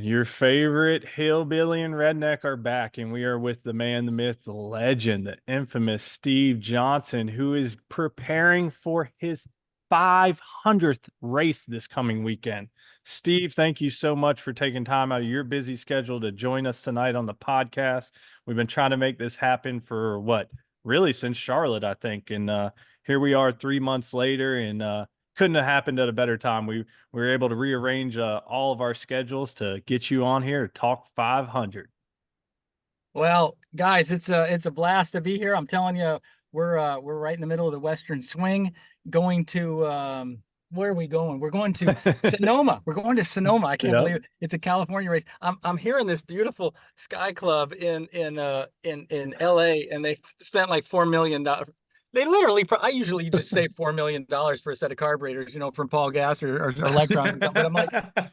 Your favorite hillbilly and redneck are back, and we are with the man, the myth, the legend, the infamous Steve Johnson, who is preparing for his 500th race this coming weekend. Steve, thank you so much for taking time out of your busy schedule to join us tonight on the podcast. We've been trying to make this happen for what, really since Charlotte, I think. And here we are 3 months later, and couldn't have happened at a better time. We were able to rearrange all of our schedules to get you on here to talk 500. Well, guys, it's a blast to be here. I'm telling you, we're right in the middle of the Western Swing, going to where are we going? We're going to Sonoma. We're going to Sonoma. I can't Yep. believe it. It's a California race. I'm here in this beautiful Sky Club in LA, and they spent like $4 million. They literally, I usually just say $4 million for a set of carburetors, from Paul Gas or Electron. But I'm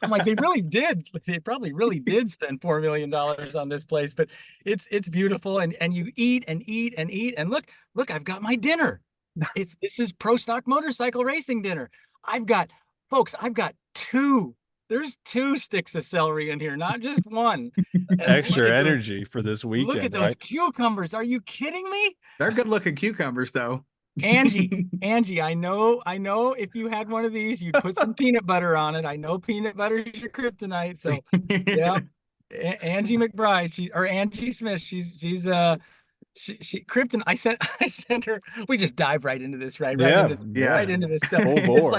like, they really did. They probably really did spend $4 million on this place. But it's beautiful, and you eat and eat and eat. And look, I've got my dinner. This is pro stock motorcycle racing dinner. I've got, folks, I've got two. There's two sticks of celery in here, not just one. And Extra energy for this look at weekend, those right? cucumbers. Are you kidding me? They're good looking cucumbers though. Angie, I know if you had one of these, you'd put some peanut butter on it. I know peanut butter is your kryptonite. So yeah, Angie McBride, Angie Smith, she Krypton. I sent her. We just dive right into this, right Yeah, Yeah. into this stuff. Full It's bore.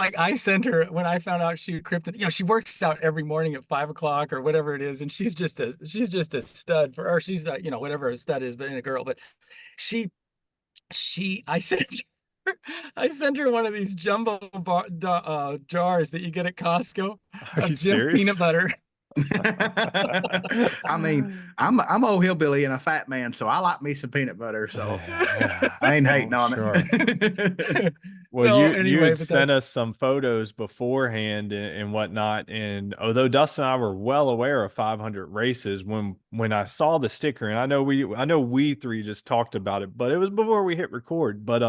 like I sent her when I found out she Krypton. She works out every morning at 5 o'clock or whatever it is, and she's just a stud or she's whatever a stud is, but in a girl. But she I sent her, I sent her one of these jumbo jars that you get at Costco Are of you Jif serious? peanut butter. I mean, I'm old hillbilly and a fat man, so I like me some peanut butter. So Yeah. I ain't hating Oh, on sure. it. Well, So you anyway, had but sent that's us some photos beforehand and whatnot, and although Dustin and I were well aware of 500 races, when I saw the sticker, and I know we three just talked about it, but it was before we hit record. But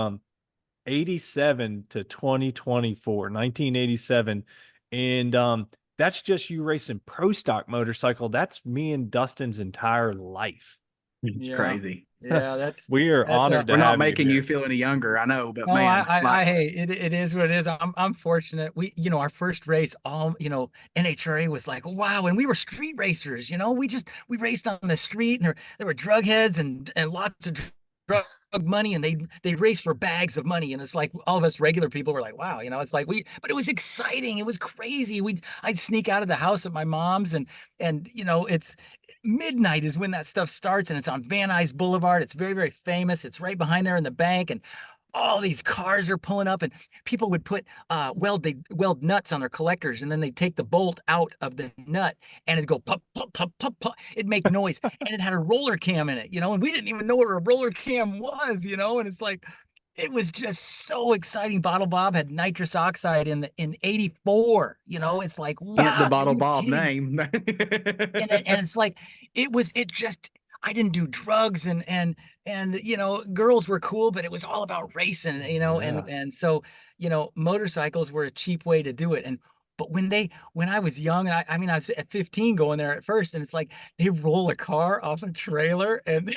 87 to 2024, 1987, and that's just you racing pro stock motorcycle. That's me and Dustin's entire life. It's yeah, crazy. yeah, that's We are that's honored to We're not have you making you here. feel any younger, I know, but no, man, like hey, it is what it is. I'm fortunate. Our first race, NHRA was like, wow, and we were street racers. We raced on the street, and there were drug heads and lots of drug money, and they raced for bags of money, and it's like all of us regular people were like, wow, it's like but it was exciting. It was crazy. I'd sneak out of the house at my mom's, and it's midnight is when that stuff starts, and it's on Van Nuys Boulevard. It's very, very famous. It's right behind there in the bank, and all these cars are pulling up, and people would put they weld nuts on their collectors, and then they take the bolt out of the nut, and it'd go pop pop pop pop pop. It'd make noise, and it had a roller cam in it, and we didn't even know what a roller cam was, and it's like it was just so exciting. Bottle Bob had nitrous oxide in '84. It's like, hint the wow, are bottle you Bob kidding me? name. And it's like it just I didn't do drugs, and girls were cool, but it was all about racing, Yeah. and so motorcycles were a cheap way to do it. And but when I was young, and I mean I was at 15 going there at first, and it's like they roll a car off a trailer and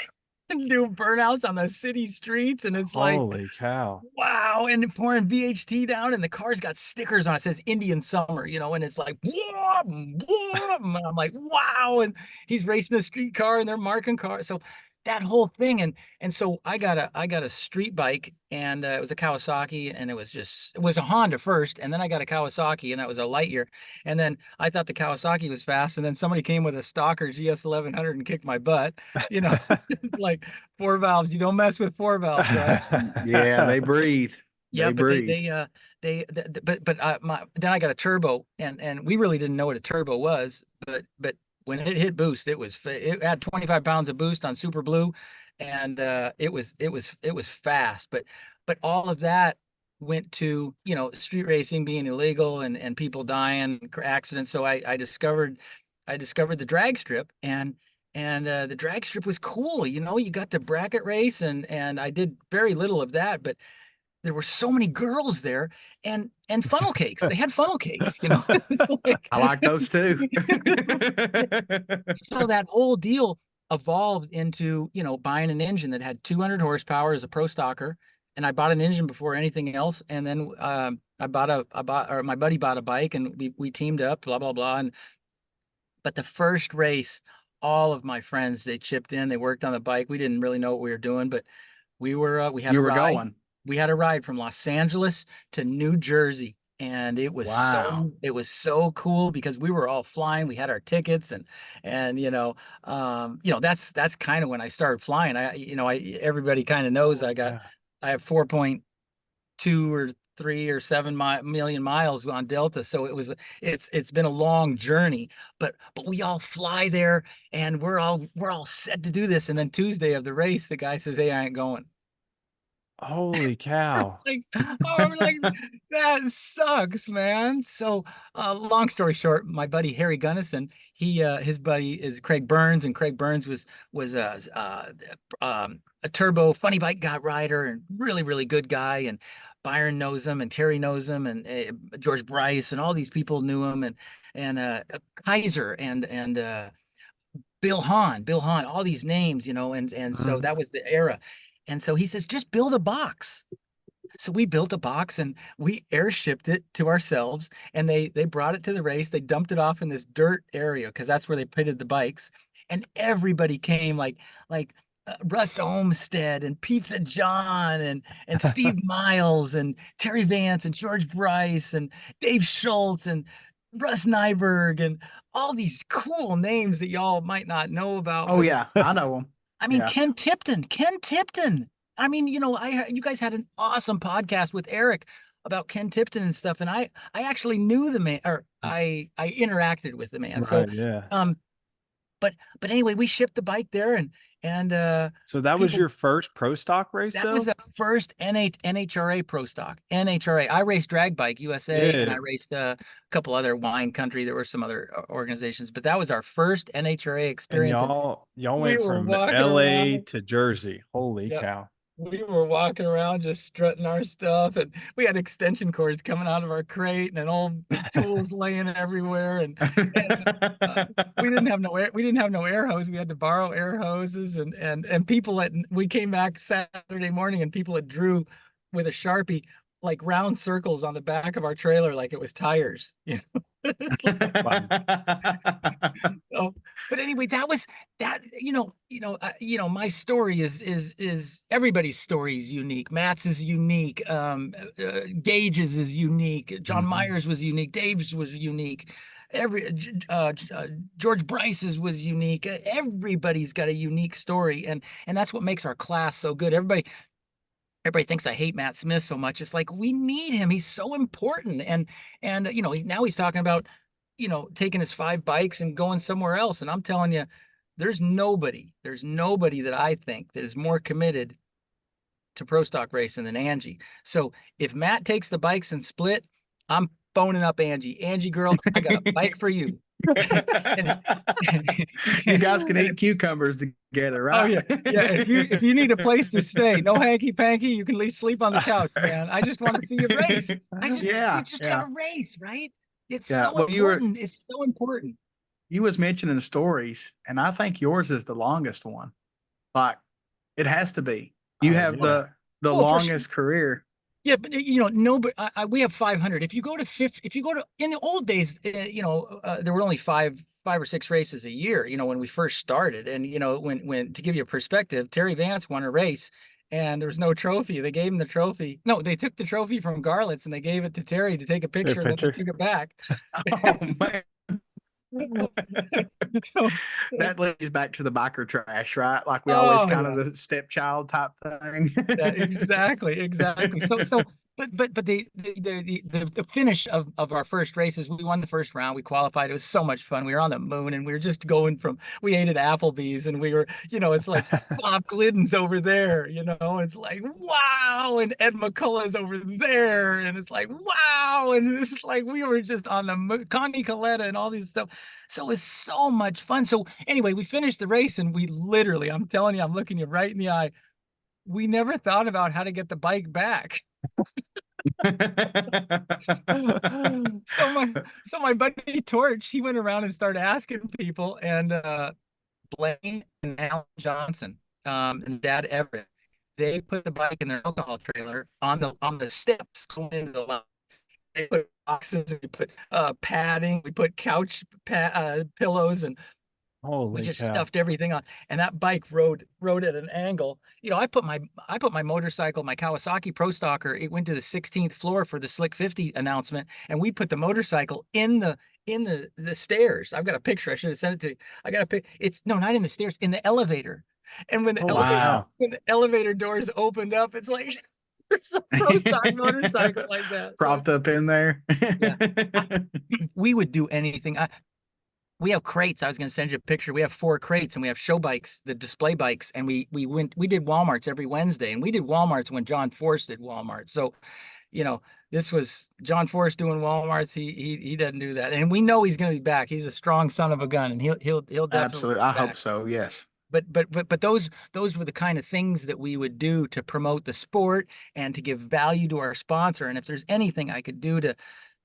and do burnouts on the city streets, and it's like, Holy cow. wow, and pouring VHT down, and the car's got stickers on it, says Indian Summer, and it's like, whoa, whoa, and I'm like, wow, and he's racing a street car, and they're marking cars, so that whole thing, and so I got a street bike, and it was a Kawasaki, and it was a Honda first, and then I got a Kawasaki, and that was a Lightyear, and then I thought the Kawasaki was fast, and then somebody came with a Stalker GS 1100 and kicked my butt, you know, like four valves. You don't mess with four valves, right? Yeah, they breathe. Yeah, They but they breathe. they but my then I got a turbo, and we really didn't know what a turbo was, but when it hit boost, it had 25 pounds of boost on Super Blue, and it was fast, but all of that went to street racing being illegal, and people dying, accidents. So I discovered the drag strip, and the drag strip was cool. You got the bracket race, and I did very little of that, but there were so many girls there, and funnel cakes. They had funnel cakes, It's like I like those too. so that whole deal evolved into, buying an engine that had 200 horsepower as a pro stocker. And I bought an engine before anything else. And then or my buddy bought a bike, and we teamed up, blah, blah, blah. But the first race, all of my friends, they chipped in, they worked on the bike. We didn't really know what we were doing, but we had You a were ride. going. We had a ride from Los Angeles to New Jersey. And Wow. it was so cool because we were all flying. We had our tickets, and that's kind of when I started flying. Everybody kind of knows Yeah. I have 4.2 or 3 or 7 million miles on Delta. So it's been a long journey, but we all fly there, and we're all set to do this. And then Tuesday of the race, the guy says, "Hey, I ain't going." Holy cow. Like, oh, I'm like, that sucks, man. So, long story short, my buddy Harry Gunnison, his buddy is Craig Burns, and Craig Burns was a turbo funny bike guy rider, and really really good guy. And Byron knows him, and Terry knows him, and George Bryce, and all these people knew him, and Kaiser, and Bill Hahn, all these names, and so Mhm. that was the era. And so he says, just build a box. So we built a box, and we airshipped it to ourselves, and they brought it to the race. They dumped it off in this dirt area because that's where they pitted the bikes. And everybody came, like Russ Olmsted and Pizza John and Steve Miles and Terry Vance and George Bryce and Dave Schultz and Russ Nyberg and all these cool names that y'all might not know about. Oh But yeah, I know them. I mean, Yeah. Ken Tipton. I mean, you guys had an awesome podcast with Eric about Ken Tipton and stuff, and I actually knew the man, or I interacted with the man. So, Right, yeah. um, but anyway, we shipped the bike there, and So that was people. your first pro stock race That was though? the first NHRA Pro Stock. NHRA. I raced Drag Bike USA, and I Yeah. raced a couple other wine country. There were some other organizations, but that was our first NHRA And experience. And y'all we went were from walking LA around. to Jersey. Holy Yeah, cow. we were walking around just strutting our stuff, and we had extension cords coming out of our crate, and old tools laying everywhere, and we didn't have no air hose. We had to borrow air hoses, and we came back Saturday morning, and people had drew with a Sharpie like round circles on the back of our trailer like it was tires. Fun. So, but anyway, that was that. My story is everybody's story is unique. Matt's is unique. Gage's is unique. John Mhm. Myers was unique. Dave's was unique. George Bryce's was unique. Everybody's got a unique story, and that's what makes our class so good. Everybody thinks I hate Matt Smith so much. It's like we need him. He's so important. And now he's talking about, taking his 5 bikes and going somewhere else. And I'm telling you, there's nobody that I think that is more committed to pro stock racing than Angie. So if Matt takes the bikes and split, I'm phoning up Angie. Angie girl, I got a bike for you. and, You guys can eat cucumbers together, Oh right? yeah, yeah. If you need a place to stay, no hanky panky, you can sleep on the couch, man. I just want to see you race. We Yeah, just yeah, gotta race, right? It's yeah. so Well, important. It's so important. you was mentioning stories, and I think yours is the longest one. Like it has to be. You Oh have yeah. the Well, for sure. longest career. Yeah, but no, but we have 500. If you go to in the old days, there were only five or six races a year. When we first started, and when to give you a perspective, Terry Vance won a race, and there was no trophy. They gave him the trophy. No, they took the trophy from Garlits, and they gave it to Terry to take a Good picture, and then they picture. took it back. Oh man, So, that leads back to the biker trash, right? Like we always oh kind of yeah. the stepchild type thing. Yeah, exactly. But the finish of our first races, we won the first round. We qualified. It was so much fun. We were on the moon, and we were just going from. We ate at Applebee's, and we were, it's like Bob Glidden's over there, It's like wow, and Ed McCullough's over there, and it's like wow, and it's like we were just on the moon. Connie Coletta and all these stuff. So it was so much fun. So anyway, we finished the race, and we I'm telling you, I'm looking you right in the eye, we never thought about how to get the bike back. So my buddy Torch, he went around and started asking people, and Blaine and Alan Johnson, and Dad Everett, they put the bike in their alcohol trailer on the steps going into the lounge. They put boxes, we put padding, we put pillows, and we Holy just cow. stuffed everything on. And that bike rode at an angle. You know, I put my motorcycle, my Kawasaki Pro Stalker, it went to the 16th floor for the Slick 50 announcement, and we put the motorcycle in the stairs. I've got a picture. I should have sent it to you. I got a pic. It's no, not in the stairs, in the elevator. And Holy cow. when the elevator doors opened up, it's like there's a Pro Stock motorcycle like that. So Propped up in there. yeah, we would do anything. We have crates. I was going to send you a picture. We have 4 crates, and we have show bikes, the display bikes, and we did Walmarts every Wednesday, and we did Walmarts when John Force did Walmart. So, you know, this was John Force doing Walmarts. He doesn't do that, and we know he's going to be back. He's a strong son of a gun, and he'll definitely Absolutely. be I back. hope so. Yes. But those were the kind of things that we would do to promote the sport and to give value to our sponsor. And if there's anything I could do to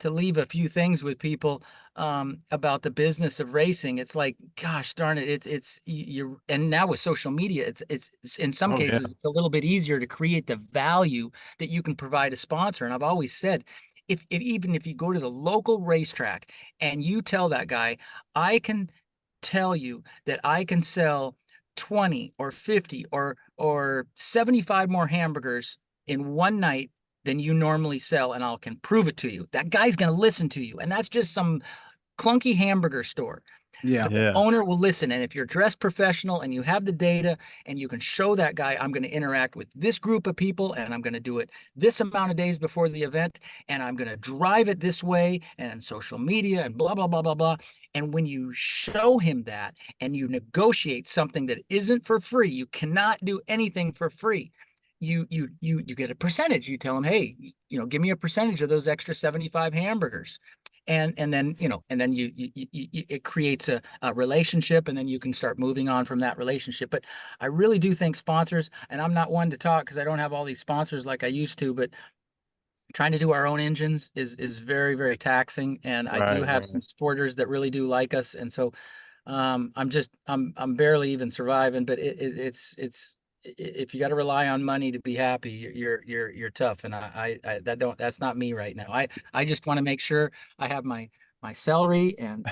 leave a few things with people about the business of racing, it's like, gosh darn it, it's you. And now with social media, it's in some Oh, yeah. cases it's a little bit easier to create the value that you can provide a sponsor. And I've always said, if even if you go to the local racetrack and you tell that guy, I can tell you that I can sell 20 or 50 or 75 more hamburgers in one night than you normally sell, and I can prove it to you. That guy's going to listen to you. And that's just some clunky hamburger store. Yeah. The Yeah. owner will listen. And if you're dressed professional and you have the data and you can show that guy, I'm going to interact with this group of people and I'm going to do it this amount of days before the event, and I'm going to drive it this way and social media and blah, blah, blah, blah, blah. And when you show him that and you negotiate something that isn't for free, you cannot do anything for free. You get a percentage. You tell him, hey, give me a percentage of those extra 75 hamburgers. And then it creates a relationship, and then you can start moving on from that relationship. But I really do think sponsors, and I'm not one to talk because I don't have all these sponsors like I used to, but trying to do our own engines is very, very taxing. And I do Right, have right. some supporters that really do like us, and so I'm barely even surviving. But it's if you got to rely on money to be happy, you're tough. And that's not me right now. I just want to make sure I have my celery and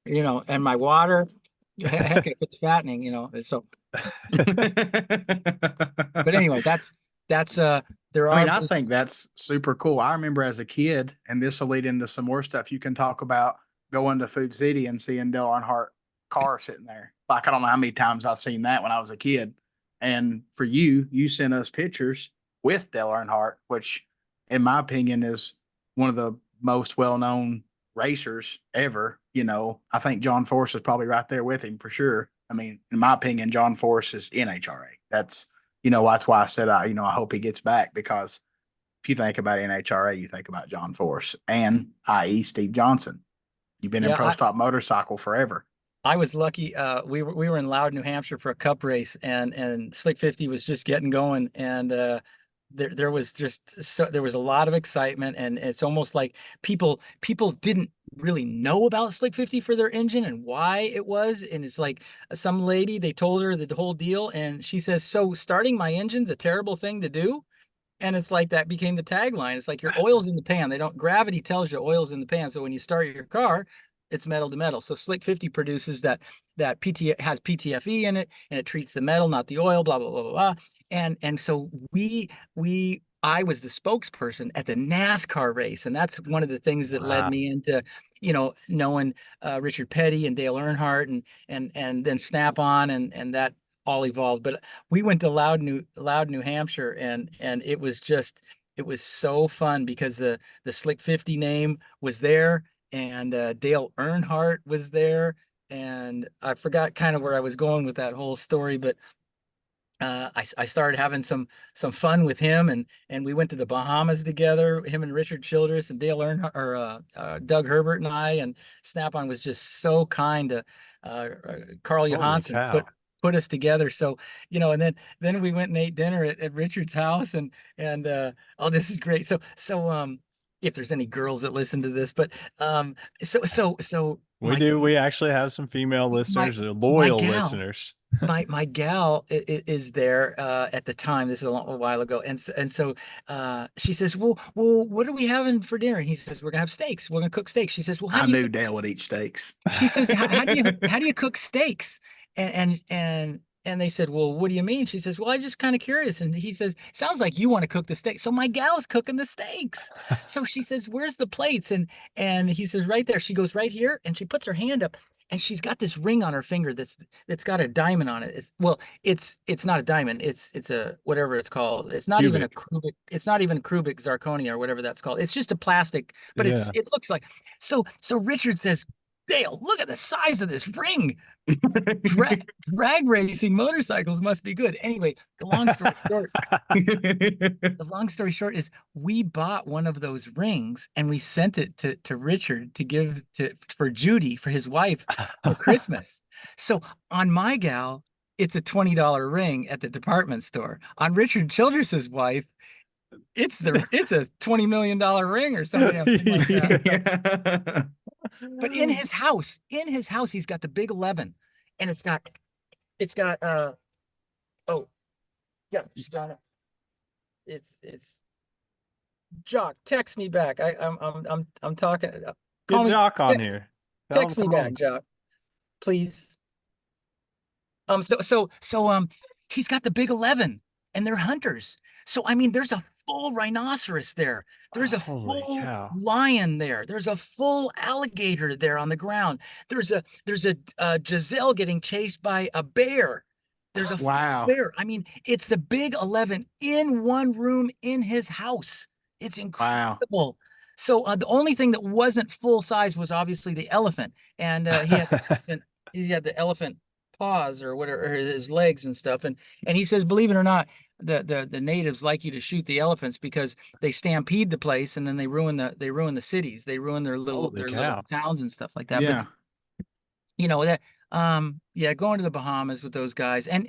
and my water. Heck, if it's fattening, so. But anyway, that's there I are mean, I think that's super cool. I remember as a kid, and this will lead into some more stuff you can talk about, going to Food City and seeing Dale Earnhardt car sitting there. Like, I don't know how many times I've seen that when I was a kid. And for you sent us pictures with Dale Earnhardt, which, in my opinion, is one of the most well-known racers ever. I think John Force is probably right there with him for sure. I mean, in my opinion, John Force is NHRA. That's why I said I hope he gets back, because if you think about NHRA, you think about John Force and i.e. Steve Johnson. You've been in yeah. Pro Stop Motorcycle forever. I was lucky. We were in Loud, New Hampshire for a cup race, and Slick 50 was just getting going, and there was there was a lot of excitement, and it's almost like people didn't really know about Slick 50 for their engine and why it was. And it's like some lady, they told her the whole deal, and she says, "So starting my engine's a terrible thing to do." And it's like that became the tagline. It's like your oil's in the pan. Gravity tells you oil's in the pan. So when you start your car, it's metal to metal. So Slick 50 produces that has PTFE in it, and it treats the metal, not the oil, blah, blah, blah, blah, blah. And so I was the spokesperson at the NASCAR race. And that's one of the things that led Wow. me into, knowing Richard Petty and Dale Earnhardt and then Snap On and that all evolved. But we went to Loud, New Hampshire, and it was so fun because the Slick 50 name was there, and Dale Earnhardt was there, and I forgot kind of where I was going with that whole story, but I started having some fun with him, and we went to the Bahamas together, him and Richard Childress and Dale Earnhardt, or Doug Herbert and I. And Snap-on was just so kind to Carl Holy Johansson cow. put us together. So, and then we went and ate dinner at Richard's house, and oh, this is great. So if there's any girls that listen to this, but so We do. We actually have some female my listeners, my loyal gal listeners. my gal is there at the time. This is a while ago, and so she says, well, what are we having for dinner? And he says, we're gonna have steaks. We're gonna cook steaks. She says, well, how I do you knew cook? Dale would eat steaks. He says, how do you cook steaks? And they said, well, what do you mean? She says, well, I'm just kind of curious. And he says, sounds like you want to cook the steak. So my gal's cooking the steaks. So she says, where's the plates? And he says, right there. She goes right here, and she puts her hand up, and she's got this ring on her finger that's got a diamond on it. It's not a diamond. It's a whatever it's called. It's not even a Cubic. cubic. It's not even cubic zirconia or whatever that's called. It's just a plastic, but Yeah. it looks like. So Richard says, Dale, look at the size of this ring. Drag racing motorcycles must be good. Anyway, the long story short is we bought one of those rings and we sent it to Richard to give for Judy, for his wife, for Christmas. So on my gal, it's a $20 ring at the department store. On Richard Childress's wife, it's a $20 million ring or something like that. But in his house, he's got the big 11, and it's got oh yeah, just got it. It's Jock, text me back. I'm talking. Get Jock on here. Text me back, Jock, please. So he's got the big 11, and they're hunters. So I mean, there's a full rhinoceros there. There's a full lion there. There's a full alligator there on the ground. There's a gazelle getting chased by a bear. There's a bear. I mean, it's the big 11 in one room in his house. It's incredible. Wow. So the only thing that wasn't full size was obviously the elephant, and he had the elephant paws or whatever, or his legs and stuff. And he says, believe it or not, the natives like you to shoot the elephants because they stampede the place and then they ruin the cities. They ruin their little towns and stuff like that. Yeah. But going to the Bahamas with those guys, and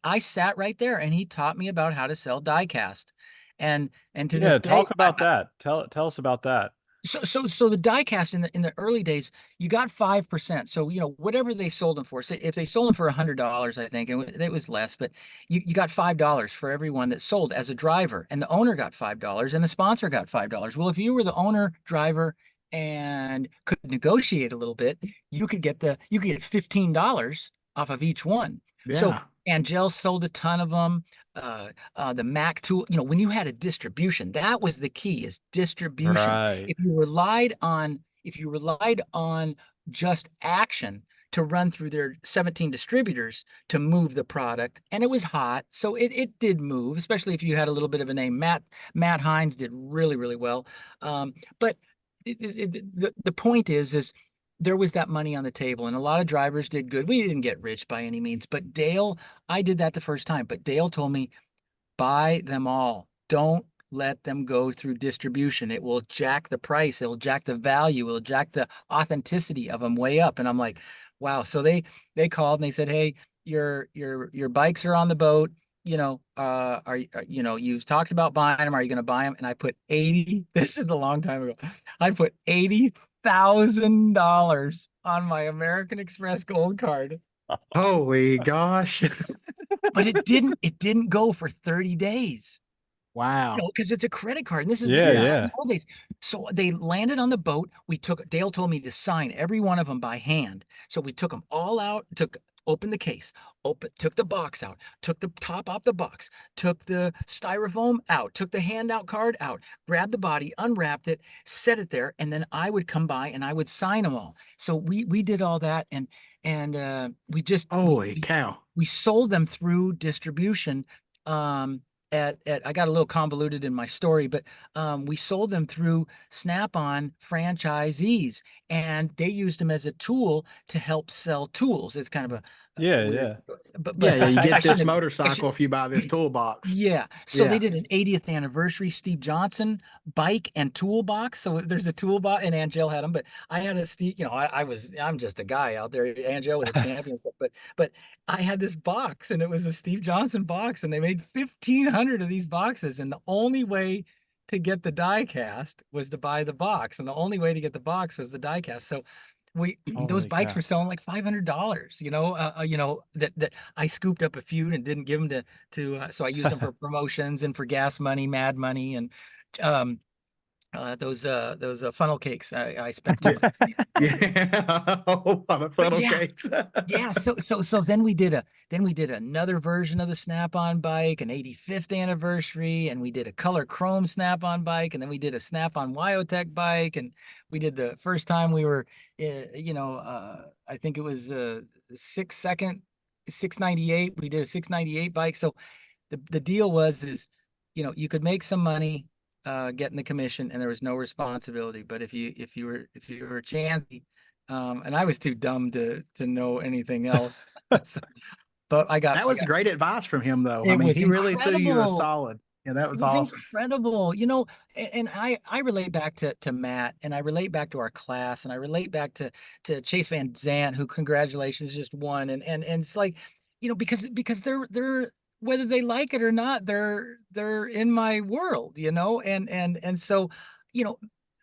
I sat right there and he taught me about how to sell die cast. And to this day, talk about that. Tell us about that. So the die cast in the early days, you got 5%. So whatever they sold them for. Say if they sold them for $100, I think, and it was less, but you got $5 for everyone that sold as a driver, and the owner got $5 and the sponsor got $5. Well, if you were the owner, driver, and could negotiate a little bit, you could get $15 off of each one. Yeah. So Angel sold a ton of them. The Mac tool, when you had a distribution, that was the key, is distribution. Right. If you relied on just Action to run through their 17 distributors to move the product, and it was hot, so it did move, especially if you had a little bit of a name. Matt Hines did really, really well. But the point is there was that money on the table, and a lot of drivers did good. We didn't get rich by any means, but Dale, I did that the first time, but Dale told me, buy them all. Don't let them go through distribution. It will jack the price. It'll jack the value. It'll jack the authenticity of them way up. And I'm like, wow. So they called and they said, hey, your bikes are on the boat. You've talked about buying them. Are you going to buy them? And I put this is a long time ago. I put $80,000 on my American Express Gold Card. Holy gosh. But it didn't go for 30 days. Wow. Because it's a credit card. And this is the old days. So they landed on the boat. Dale told me to sign every one of them by hand. So we took them all out, opened the case, took the box out, took the top off the box, took the styrofoam out, took the handout card out, grabbed the body, unwrapped it, set it there, and then I would come by and I would sign them all. So we did all that, and we just holy cow. We sold them through distribution. I got a little convoluted in my story, but we sold them through Snap-on franchisees, and they used them as a tool to help sell tools. It's kind of Yeah, weird. yeah. Yeah, But yeah. You I get this shouldn't have. I should, motorcycle if you buy this toolbox. yeah. So they Yeah. did an 80th anniversary Steve Johnson bike and toolbox. So there's a toolbox, and Angel had them, but I had a Steve, I'm just a guy out there. Angel was a champion and stuff, but I had this box, and it was a Steve Johnson box, and they made 1,500 of these boxes. And the only way to get the die cast was to buy the box. And the only way to get the box was the die cast. So those Holy bikes cow. were selling like $500, that I scooped up a few and didn't give them so I used them for promotions and for gas money, mad money, and um those funnel cakes. I spent Yeah. too much money. Yeah. A whole lot of But funnel yeah, cakes. yeah. So then we did another version of the Snap-on bike, an 85th anniversary, and we did a color chrome Snap-on bike, and then we did a Snap-on Wyotech bike, and we did the first time we were, I think it was 6 second 698. We did a 698 bike. So the deal is you could make some money getting the commission, and there was no responsibility. But if you were chancy, and I was too dumb to know anything else. So, but That was great advice from him, though. I it mean, was he really threw you a incredible. solid. Yeah, that It was was awesome. incredible, and I relate back to Matt, and I relate back to our class, and I relate back to Chase Van Zant, who, congratulations, just won. And it's like, because they're whether they like it or not, they're in my world, and so, you know,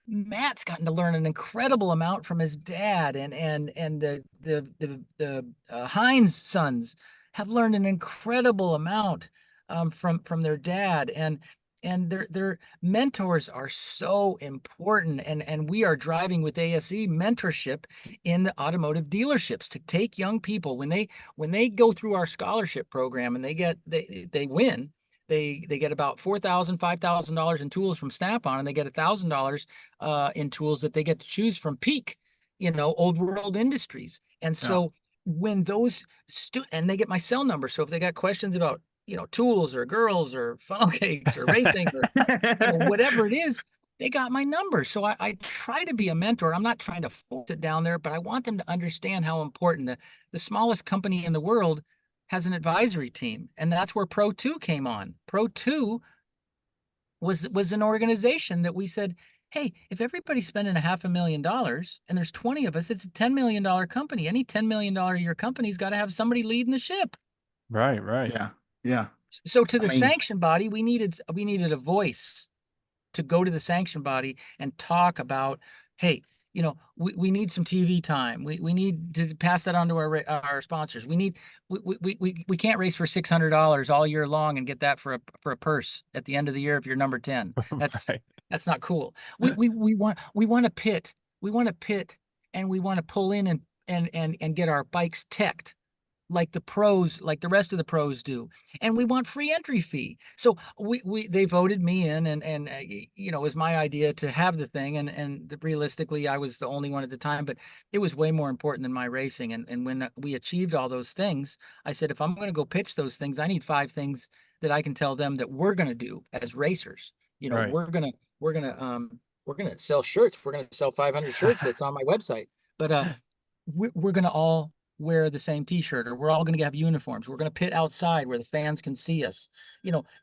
Matt's gotten to learn an incredible amount from his dad, and the Hines sons have learned an incredible amount from their dad, and their mentors are so important, and we are driving with ASE mentorship in the automotive dealerships to take young people when they go through our scholarship program, and they win. They get about $4,000, $5,000 in tools from Snap-on, and they get $1,000 in tools that they get to choose from Peak, Old World Industries. And Yeah. so when and they get my cell number. So if they got questions about, tools or girls or funnel cakes or racing or, whatever it is, they got my number. So I try to be a mentor. I'm not trying to force it down there, but I want them to understand how important the smallest company in the world has an advisory team. And that's where Pro 2 came on. Pro 2 was an organization that we said, hey, if everybody's spending $500,000 and there's 20 of us, it's a $10 million company. Any $10 million a year company's got to have somebody leading the ship. Right, right. Yeah. Yeah. So to I the mean, sanction body, we needed a voice to go to the sanction body and talk about, hey, we need some TV time. We need to pass that on to our sponsors. We can't race for $600 all year long and get that for a purse at the end of the year if you're number 10. Right. That's not cool. We want to pit. We want to pit, and we want to pull in and get our bikes teched like the pros, like the rest of the pros do, and we want free entry fee. So they voted me in, and it was my idea to have the thing, and realistically, I was the only one at the time, but it was way more important than my racing. And when we achieved all those things, I said, if I'm going to go pitch those things, I need 5 things that I can tell them that we're going to do as racers. Right. We're gonna sell shirts. We're gonna sell 500 shirts. That's on my website, but we're gonna all wear the same t-shirt, or we're all going to have uniforms. We're going to pit outside where the fans can see us.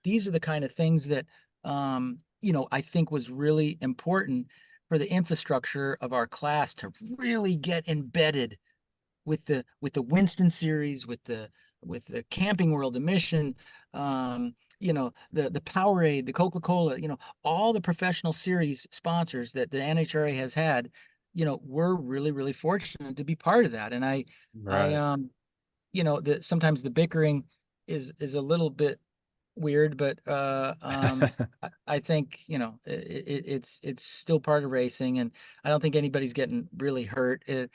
These are the kind of things that, I think was really important for the infrastructure of our class to really get embedded with the Winston series, with the Camping World, the Mission, the Powerade, the Coca-Cola, all the professional series sponsors that the NHRA has had. We're really, really fortunate to be part of that. And I Right. sometimes the bickering is a little bit weird, but I think, it's still part of racing, and I don't think anybody's getting really hurt. It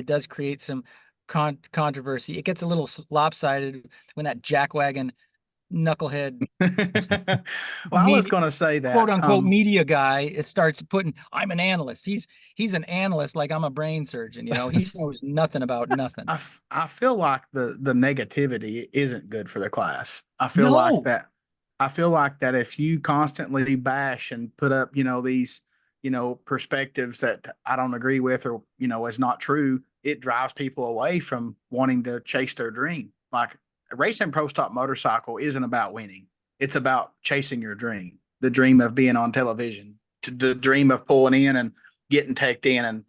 does create some controversy. It gets a little lopsided when that jackwagon knucklehead well, I was media, going to say quote that. unquote media guy, starts putting, I'm an analyst. He's an analyst like I'm a brain surgeon. He knows nothing about nothing. I feel like the negativity isn't good for the class. No. I feel like that if you constantly bash and put up, these, perspectives that I don't agree with or, is not true, it drives people away from wanting to chase their dream. Like racing pro stock motorcycle isn't about winning. It's about chasing your dream, the dream of being on television, to the dream of pulling in and getting teched in and,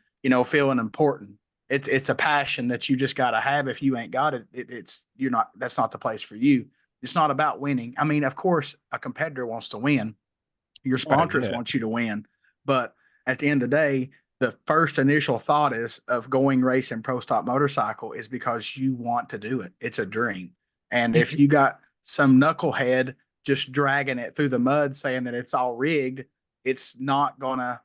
feeling important. It's a passion that you just got to have. If you ain't got it, that's not the place for you. It's not about winning. I mean, of course, a competitor wants to win. Your Right, sponsors yeah. want you to win. But at the end of the day, the first initial thought is of going racing pro stock motorcycle is because you want to do it. It's a dream. And if you got some knucklehead just dragging it through the mud saying that it's all rigged, it's not going to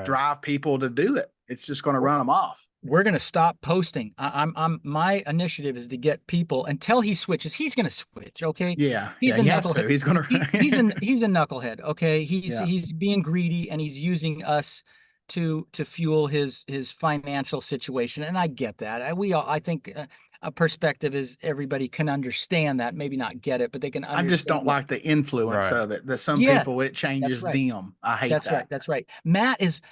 drive people to do it. It's just going to run them off. We're going to stop posting. My initiative is to get people until he switches. He's going to switch. Okay. Yeah. He's a he has to. knucklehead. He's going to, He's a knucklehead. Okay. Yeah. He's being greedy and he's using us to fuel his financial situation. And I get that. I think a perspective is everybody can understand that, maybe not get it, but they can I just don't understand like the influence of it. There's some Yeah, people, it changes right. them. I hate That's that. right. That's right. Matt is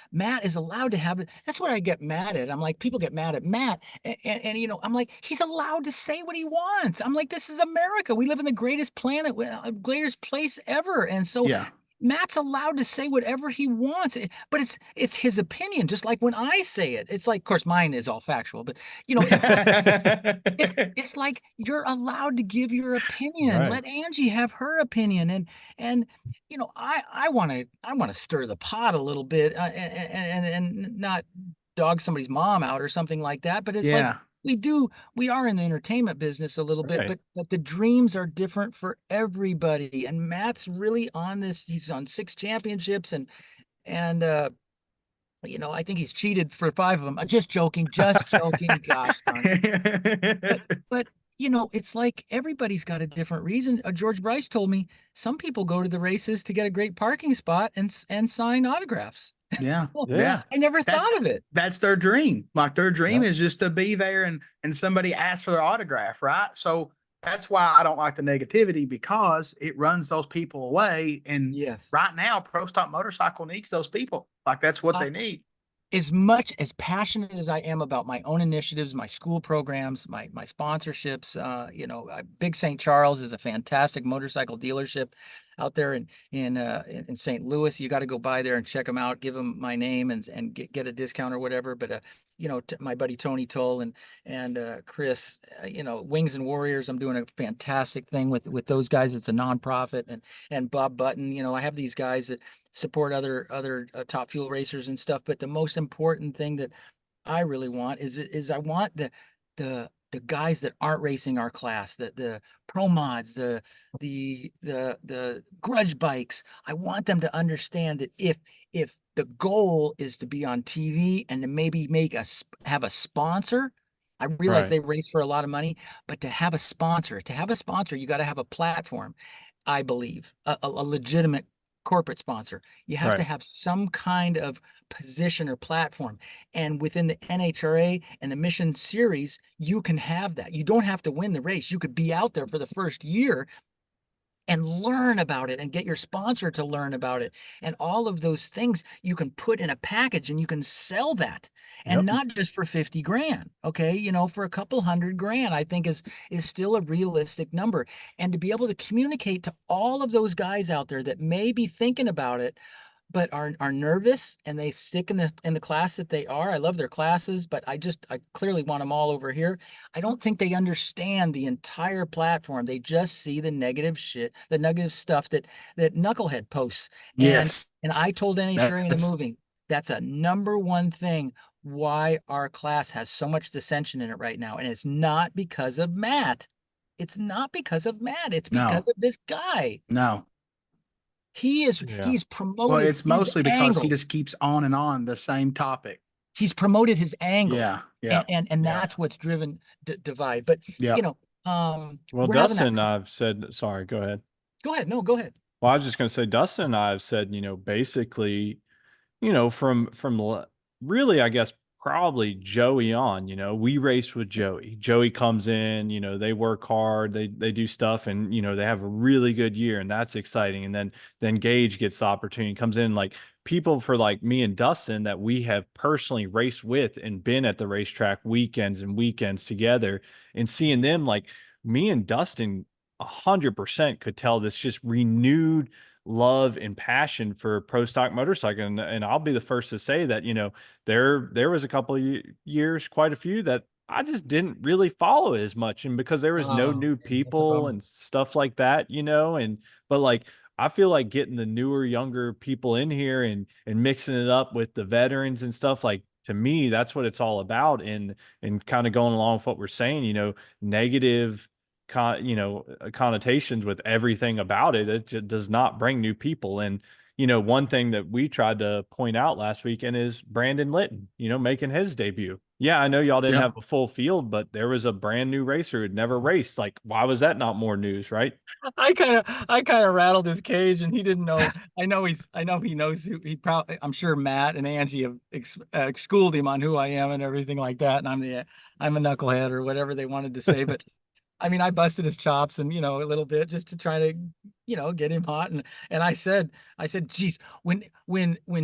allowed to have it. That's what I get mad at. I'm like, people get mad at Matt, and I'm like, he's allowed to say what he wants. I'm like, this is America. We live in the greatest planet, greatest place ever, and so Yeah. Matt's allowed to say whatever he wants, but it's his opinion. Just like when I say it, it's like, of course, mine is all factual, but it's like you're allowed to give your opinion. Right. Let Angie have her opinion, and I want to stir the pot a little bit, and not dog somebody's mom out or something like that. But it's like Yeah. we are in the entertainment business a little bit, Right. but the dreams are different for everybody. And Matt's really on this. He's on 6 championships, and I think he's cheated for 5 of them. Just joking, Gosh darn it. But it's like everybody's got a different reason. George Bryce told me some people go to the races to get a great parking spot and sign autographs. Yeah. Yeah. I never thought of it. That's their dream. Like their dream is just to be there and somebody asks for their autograph, right? So that's why I don't like the negativity, because it runs those people away. And Yes. right now, Pro Stock Motorcycle needs those people. Like that's what they need. As much as passionate as I am about my own initiatives, my school programs, my sponsorships, Big St. Charles is a fantastic motorcycle dealership out there in St. Louis. You got to go by there and check them out. Give them my name and get a discount or whatever. But my buddy Tony Toll and Chris, Wings and Warriors. I'm doing a fantastic thing with those guys. It's a nonprofit, and Bob Button. I have these guys that support other top fuel racers and stuff. But the most important thing that I really want is I want the guys that aren't racing our class, the pro mods, the grudge bikes. I want them to understand that if the goal is to be on TV and to maybe have a sponsor. I realize they race for a lot of money, but to have a sponsor, you got to have a platform. I believe a legitimate corporate sponsor. You have to have some kind of position or platform. And within the NHRA and the Mission Series, you can have that. You don't have to win the race. You could be out there for the first year and learn about it and get your sponsor to learn about it. And all of those things you can put in a package and you can sell that. And not just for 50 grand. Okay. For a couple $100,000, I think is still a realistic number. And to be able to communicate to all of those guys out there that may be thinking about it, but are nervous and they stick in the class that they are. I love their classes, but I clearly want them all over here. I don't think they understand the entire platform. They just see the negative shit, the negative stuff that Knucklehead posts. Yes. And I told NHRA in the movie, that's a number one thing why our class has so much dissension in it right now. And it's not because of Matt. It's because of this guy. No. He's promoted. Well, it's mostly because angle. he just keeps on the same topic. He's promoted his angle. Yeah. And that's what's driven divide. But well, Dustin, I've said, sorry, go ahead. Go ahead. No, go ahead. Well, I was just going to say, Dustin and I have said, basically, from really, I guess, probably Joey on, we race with Joey. Joey comes in, they work hard, they do stuff, and, they have a really good year, and that's exciting. And then Gage gets the opportunity, comes in, like people for like me and Dustin that we have personally raced with and been at the racetrack weekends and weekends together, and seeing them, like me and Dustin 100% could tell this just renewed love and passion for pro stock motorcycle. And I'll be the first to say that, there was a couple of years, quite a few, that I just didn't really follow it as much. And because there was no Oh, new man, that's a people bummer. and stuff like that, but like, I feel like getting the newer, younger people in here and mixing it up with the veterans and stuff, like, to me, that's what it's all about. And kind of going along with what we're saying, negative connotations with everything about it. It just does not bring new people. And one thing that we tried to point out last weekend is Brandon Litton, making his debut. Yeah, I know y'all didn't Yeah. have a full field, but there was a brand new racer who'd never raced. Like, why was that not more news, right? I kind of rattled his cage, and he didn't know. I know he knows who he probably. I'm sure Matt and Angie have schooled him on who I am and everything like that. And I'm a knucklehead or whatever they wanted to say. But I mean, I busted his chops and a little bit just to try to get him hot. And I said, geez, when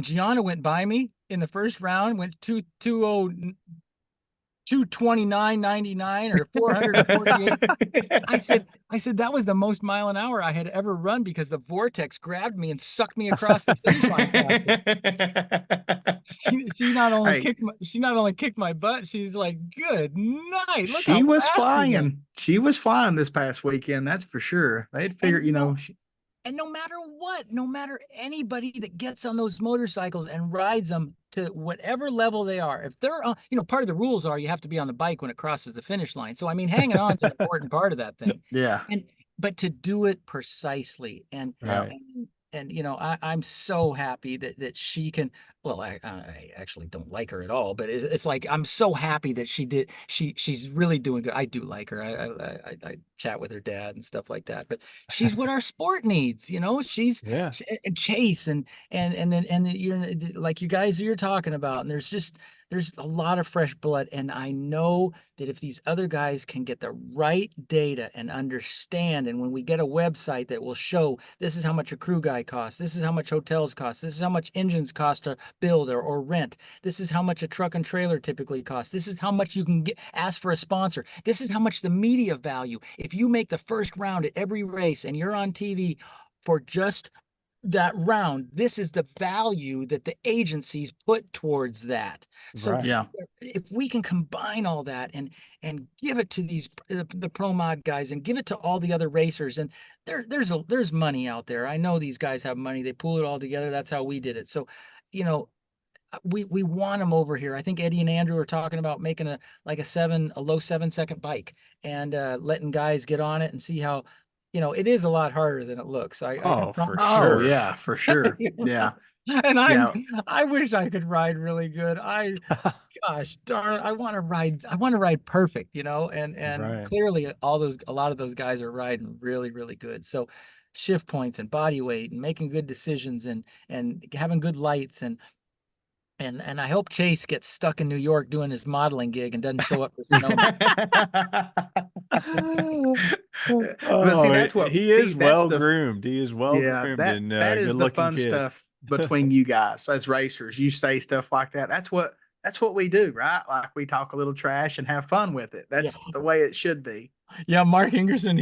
Gianna went by me in the first round, went 229.99 or 448. I said that was the most mile an hour I had ever run, because the vortex grabbed me and sucked me across the finish line faster. Hey, She not only kicked my butt, she's like, good night. Look she how was fast you're going. flying. She was flying this past weekend. That's for sure. They'd And figured, and no matter what, no matter anybody that gets on those motorcycles and rides them to whatever level they are, if they're on, part of the rules are you have to be on the bike when it crosses the finish line. So I mean, hanging on is an important part of that thing. yeah, And but to do it precisely, and yeah. Right. I'm so happy that she can. Well, I actually don't like her at all, but it's like I'm so happy that she's really doing good. I do like her. I chat with her dad and stuff like that, but she's what our sport needs. Yeah. And Chase and you're like you guys you're talking about, and there's a lot of fresh blood, and I know that if these other guys can get the right data and understand, and when we get a website that will show this is how much a crew guy costs, this is how much hotels cost, this is how much engines cost to build or rent, this is how much a truck and trailer typically costs, this is how much you can ask for a sponsor, this is how much the media value. If you make the first round at every race and you're on TV for just that round, this is the value that the agencies put towards that. So Right. Yeah. if we can combine all that and give it to these the pro mod guys and give it to all the other racers, and there's money out there. I know these guys have money. They pool it all together. That's how we did it. So, we want them over here. I think Eddie and Andrew are talking about making a low 7-second bike, and letting guys get on it and see how, it is a lot harder than it looks. I can Oh, for promise. Oh, sure. yeah, for sure. Yeah. And Yeah. I wish I could ride really good. Gosh darn, I want to ride perfect, and Right. clearly a lot of those guys are riding really, really good. So shift points and body weight and making good decisions and having good lights, and I hope Chase gets stuck in New York doing his modeling gig and doesn't show up for snow. But see, Oh, he is that's well the groomed. He is well yeah, groomed that and that good is the looking fun kid. stuff between you guys as racers. You say stuff like that. That's what we do, right? Like we talk a little trash and have fun with it. Yeah. That's the way it should be. Yeah, Mark Ingerson,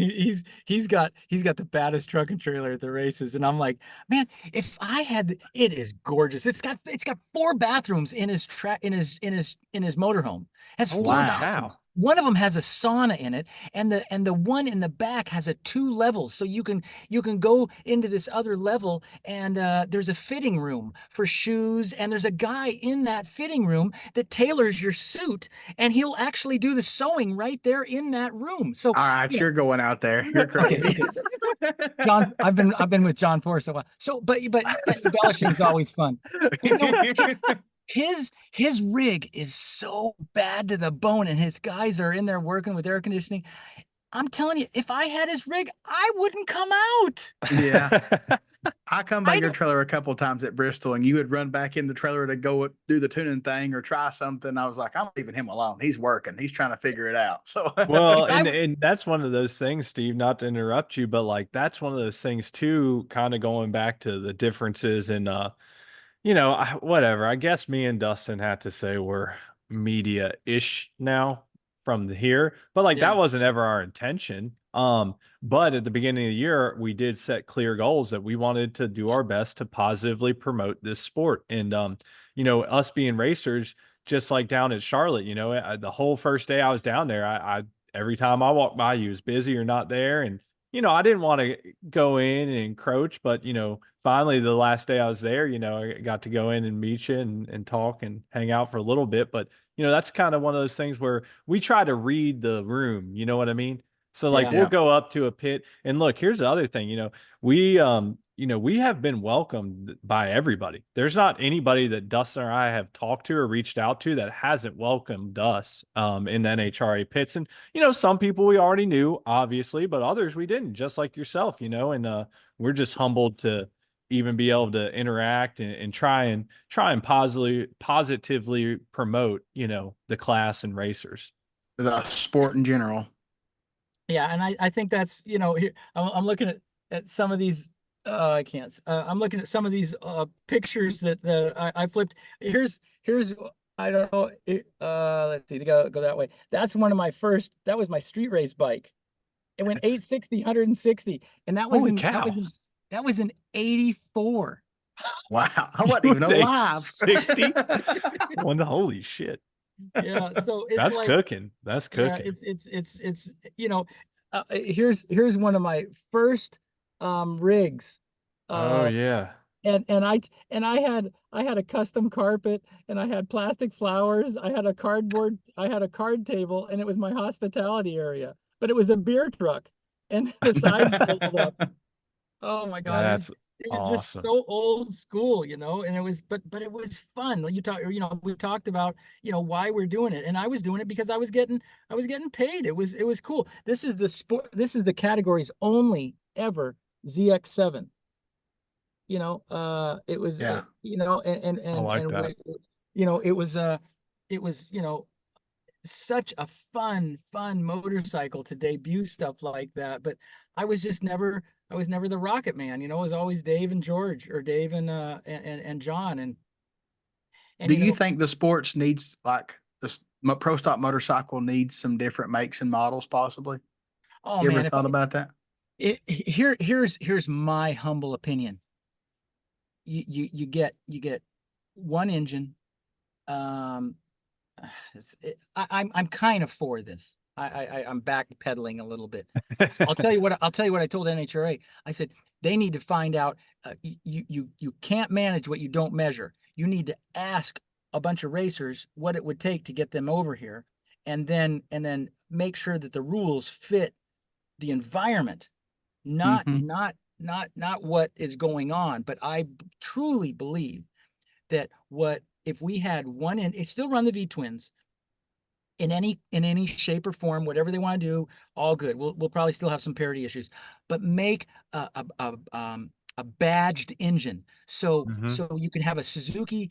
he's got the baddest truck and trailer at the races, and I'm like, man, if I had, it is gorgeous. It's got 4 bathrooms in his track in his motorhome. It has four Holy Wow. bathrooms. cow. One of them has a sauna in it, and the one in the back has a 2 levels, so you can go into this other level, and there's a fitting room for shoes, and there's a guy in that fitting room that tailors your suit, and he'll actually do the sewing right there in that room. So, All right, you know, you're going out there. You're okay, crazy. okay. John, I've been with John for so while. So, but embellishing is always fun. But no, his rig is so bad to the bone, and his guys are in there working with air conditioning. I'm telling you, if I had his rig, I wouldn't come out. Yeah. I come by I your don't. trailer a couple of times at Bristol, and you would run back in the trailer to go do the tuning thing or try something. I was like, I'm leaving him alone. He's working. He's trying to figure it out. So Well, If I and that's one of those things, Steve, not to interrupt you, but like that's one of those things too, kind of going back to the differences in whatever. I guess me and Dustin had to say we're media-ish now from here, but like that Yeah. wasn't ever our intention. But at the beginning of the year, we did set clear goals that we wanted to do our best to positively promote this sport. And us being racers, just like down at Charlotte, the whole first day I was down there, I every time I walked by, you was busy or not there, and I didn't want to go in and encroach, but finally the last day I was there, I got to go in and meet you and talk and hang out for a little bit. But that's kind of one of those things where we try to read the room, you know what I mean? So like Yeah. we'll Yeah. go up to a pit and look, here's the other thing, we have been welcomed by everybody. There's not anybody that Dustin or I have talked to or reached out to that hasn't welcomed us in the NHRA pits. And some people we already knew, obviously, but others we didn't, just like yourself, and we're just humbled to even be able to interact and try and positively promote, the class and racers. The sport in general. Yeah, and I think that's here I'm looking at some of these. I can't. I'm looking at some of these pictures that I flipped. Here's I don't know. Let's see. Go that way. That's one of my first. That was my street race bike. It went 860, 160, and that was Holy in cow. that was in 84. Wow. I wasn't even alive. 60? Holy shit. Yeah, so it's That's like, cooking. That's yeah, cooking. it's here's one of my first rigs. Oh Uh yeah. and I had a custom carpet, and I had plastic flowers, I had a card table, and it was my hospitality area, but it was a beer truck, and the sides folded up. Oh my God, That's it was just awesome. so old school, and it was, but it was fun. Like we talked about, why we're doing it, and I was doing it because I was getting paid. It was cool. This is the sport. This is the category's only ever ZX7. It was, Yeah. I like that. it was, such a fun motorcycle to debut stuff like that. But I was never the Rocket Man. It was always Dave and George, or Dave and John. And Do you think the sports needs like this pro stock motorcycle needs some different makes and models possibly? oh You ever man, if thought about that? here's my humble opinion. You get one engine. Um, I'm kind of for this. I'm backpedaling a little bit. I'll tell you what I told NHRA. I said they need to find out. You can't manage what you don't measure. You need to ask a bunch of racers what it would take to get them over here, and then make sure that the rules fit the environment, not Hmm. not not what is going on. But I truly believe that what if we had one in it still run the V twins in any shape or form, whatever they want to do, all good. We'll probably still have some parity issues, but make a badged engine, so Hmm. so you can have a Suzuki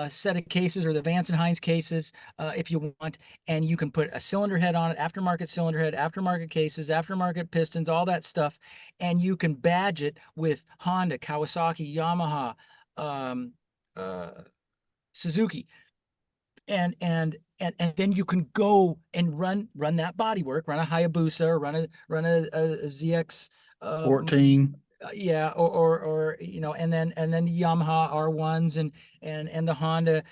set of cases, or the Vance and Hines cases, if you want, and you can put a cylinder head on it, aftermarket cylinder head, aftermarket cases, aftermarket pistons, all that stuff, and you can badge it with Honda, Kawasaki, Yamaha, um, uh, Suzuki, and then you can go and run that body work, run a Hayabusa, or run a ZX, um, 14. yeah, or and then the Yamaha R1s, and the Honda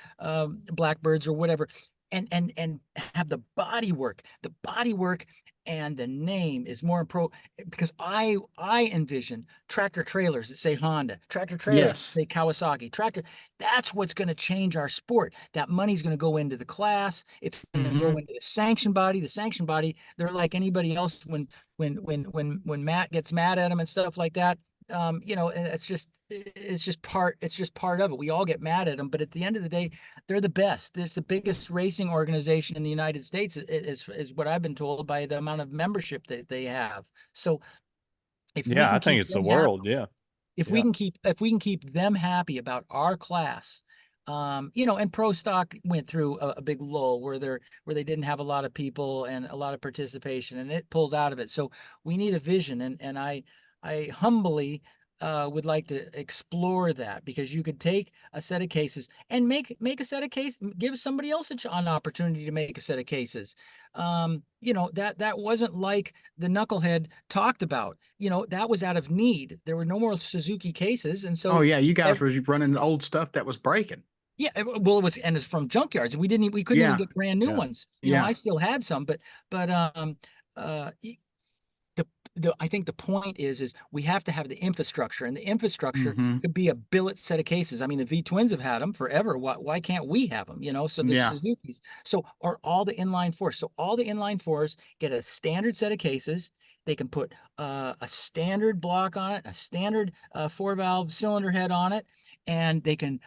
Blackbirds, or whatever, and have the body work, and the name is more pro, because I envision tractor trailers that say Honda, tractor trailers that Yes. say Kawasaki, tractor. That's what's going to change our sport. That money's going to go into the class. It's going to go Hmm. into the sanction body. The sanction body, they're like anybody else. When Matt gets mad at them and stuff like that, and it's just part of it. We all get mad at them, but at the end of the day, they're the best. It's the biggest racing organization in the United States, is what I've been told, by the amount of membership that they have. So if we Yeah, I can think keep it's the them happy, world. Yeah. if we Yeah. can keep if we can keep them happy about our class, and Pro Stock went through a big lull where they didn't have a lot of people and a lot of participation, and it pulled out of it. So we need a vision, and I humbly would like to explore that, because you could take a set of cases and make a set of cases, give somebody else an opportunity to make a set of cases. That wasn't like the knucklehead talked about. That was out of need. There were no more Suzuki cases, and Oh so yeah, you guys were running old stuff that was breaking. yeah, well, it's from junkyards. We couldn't even Yeah, get brand new Yeah. ones. yeah. I still had some, but uh, the I think the point is we have to have the infrastructure, and the infrastructure Hmm. could be a billet set of cases. I mean, the V twins have had them forever. Why can't we have them? So the Yeah, Suzuki's. So are all the inline fours. So all the inline fours get a standard set of cases. They can put a standard block on it, a standard 4-valve cylinder head on it, and they can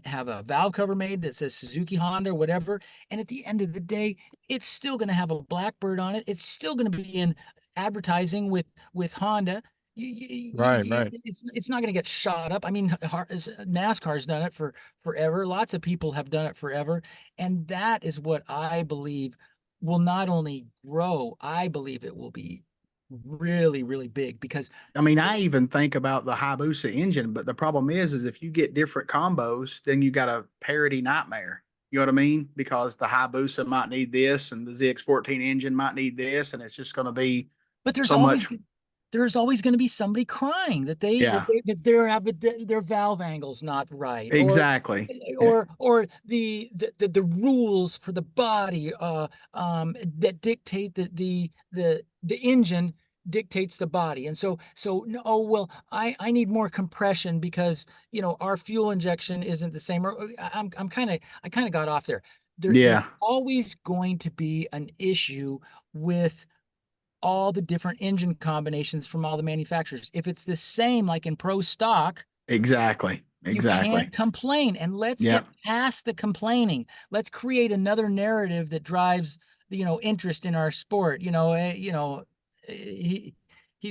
have a valve cover made that says Suzuki, Honda, whatever. And at the end of the day, it's still going to have a Blackbird on it. It's still going to be in advertising with Honda. Right. It's not going to get shot up. I mean, NASCAR's done it for forever. Lots of people have done it forever, and that is what I believe will not only grow. I believe it will be really, really big, because I mean, I even think about the Hayabusa engine, but the problem is if you get different combos, then you got a parity nightmare. You know what I mean? Because the Hayabusa might need this, and the ZX14 engine might need this, and it's just going to be but so much. there's always going to be somebody crying that Yeah, their valve angle's not right, exactly. or the rules for the body that dictate the engine dictates the body. And so no, oh well, I need more compression because our fuel injection isn't the same. Or I kind of got off there. There's Yeah, always going to be an issue with all the different engine combinations from all the manufacturers. If it's the same like in pro stock, exactly. you Exactly. can't complain. And let's Yeah. get past the complaining. Let's create another narrative that drives interest in our sport. He's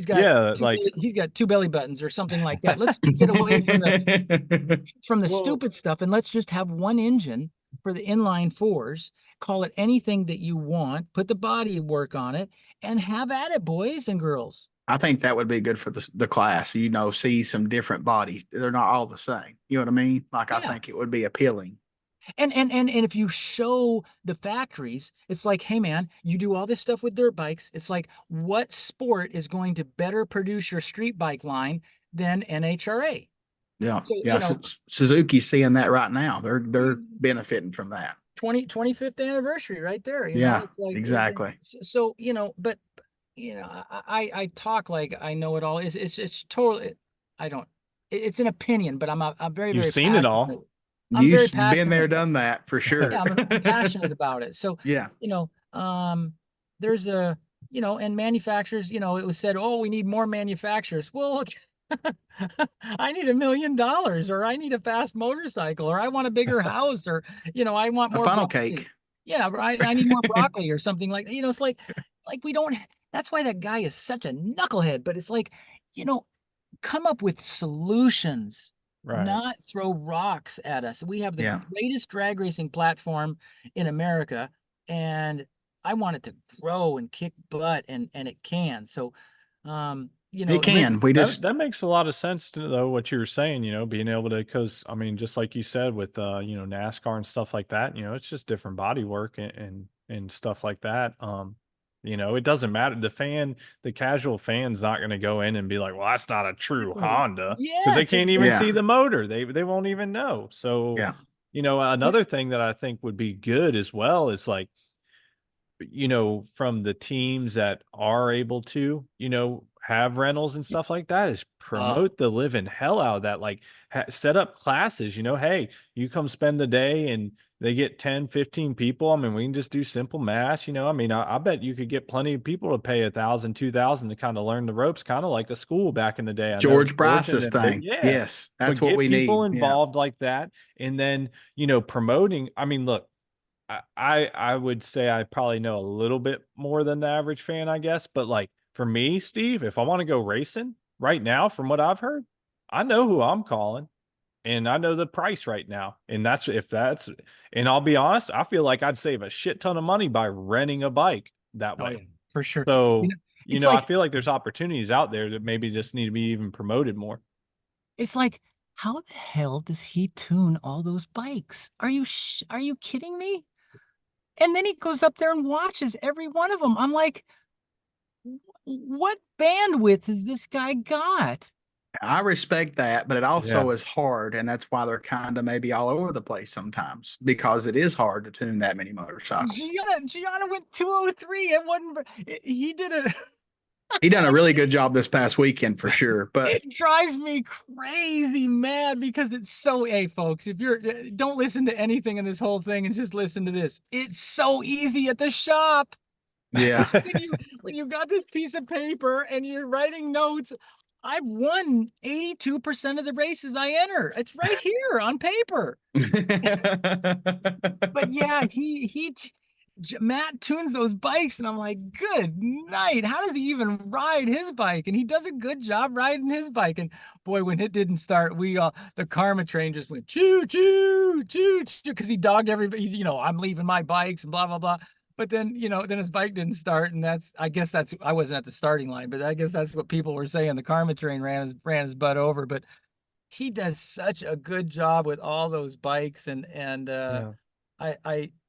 got Yeah, like he's got two belly buttons or something like that. Let's get away from the well, stupid stuff, and let's just have one engine for the inline fours. Call it anything that you want, put the body work on it, and have at it, boys and girls. I think that would be good for the class. See some different bodies. They're not all the same. You know what I mean? Like I Yeah. think it would be appealing. And if you show the factories, it's like, hey man, you do all this stuff with dirt bikes. It's like, what sport is going to better produce your street bike line than NHRA? Yeah. So, Yeah. Suzuki's seeing that right now. They're benefiting from that. 25th anniversary right there. Yeah, It's like, exactly. so, but I talk like I know it all. It's totally, I don't, it's an opinion, but I'm very, you've very seen it passionate. all. I'm very You've been there, passionate. done that for sure. Yeah, I'm passionate about it. So, Yeah. there's and manufacturers, it was said, oh, we need more manufacturers. Well, I need $1 million, or I need a fast motorcycle, or I want a bigger house, or, I want A more funnel broccoli. cake. Yeah, I need more broccoli or something like that. It's like we don't, that's why that guy is such a knucklehead, but it's like, you know, come up with solutions, Right. not throw rocks at us. We have the Yeah. greatest drag racing platform in America, and I want it to grow and kick butt, and it can. So, It can. We That just that makes a lot of sense to though what you were saying, being able to because I mean, just like you said with NASCAR and stuff like that, it's just different body work and stuff like that. It doesn't matter. The casual fan's not gonna go in and be like, well, that's not a true oh, Honda because they yes, can't even Yeah. see the motor. They won't even know. So, yeah. another thing that I think would be good as well is like from the teams that are able to, have rentals and stuff like that is uh, promote the living hell out of that. Like set up classes, hey, you come spend the day and they get 10, 15 people. I mean, we can just do simple math, I mean, I bet you could get plenty of people to pay 1,000, 2,000 to kind of learn the ropes, kind of like a school back in the day. I know George Fortune Bryce's and big, thing. yeah, Yes. but That's what get we people need. Yeah. involved like that. And then, promoting, I mean, look, I would say I probably know a little bit more than the average fan, I guess. But like for me, Steve, if I want to go racing right now, from what I've heard, I know who I'm calling and I know the price right now. And and I'll be honest, I feel like I'd save a shit ton of money by renting a bike that oh way. yeah, for sure. So, you It's know, I like, feel like there's opportunities out there that maybe just need to be even promoted more. it's like, how the hell does he tune all those bikes? Are you kidding me? And then he goes up there and watches every one of them. I'm like, what bandwidth has this guy got? I respect that, but it Yeah. also is hard, and that's why they're kind of maybe all over the place sometimes because it is hard to tune that many motorcycles. Gianna went 203. It wasn't, he did it. He done a really good job this past weekend for sure, but It drives me crazy mad because it's so, hey, folks, if you're, don't listen to anything in this whole thing and just listen to this. It's so easy at the shop. yeah. When you got this piece of paper and you're writing notes, I've won 82% of the races I enter. It's right here on paper. But yeah, Matt tunes those bikes, and I'm like, good night. How does he even ride his bike? And he does a good job riding his bike. And boy, when it didn't start, the karma train just went choo choo choo choo because he dogged everybody. You know, I'm leaving my bikes and blah blah blah. But then, then his bike didn't start, and I guess I wasn't at the starting line, but I guess that's what people were saying. The karma train ran his butt over, but he does such a good job with all those bikes, and Yeah.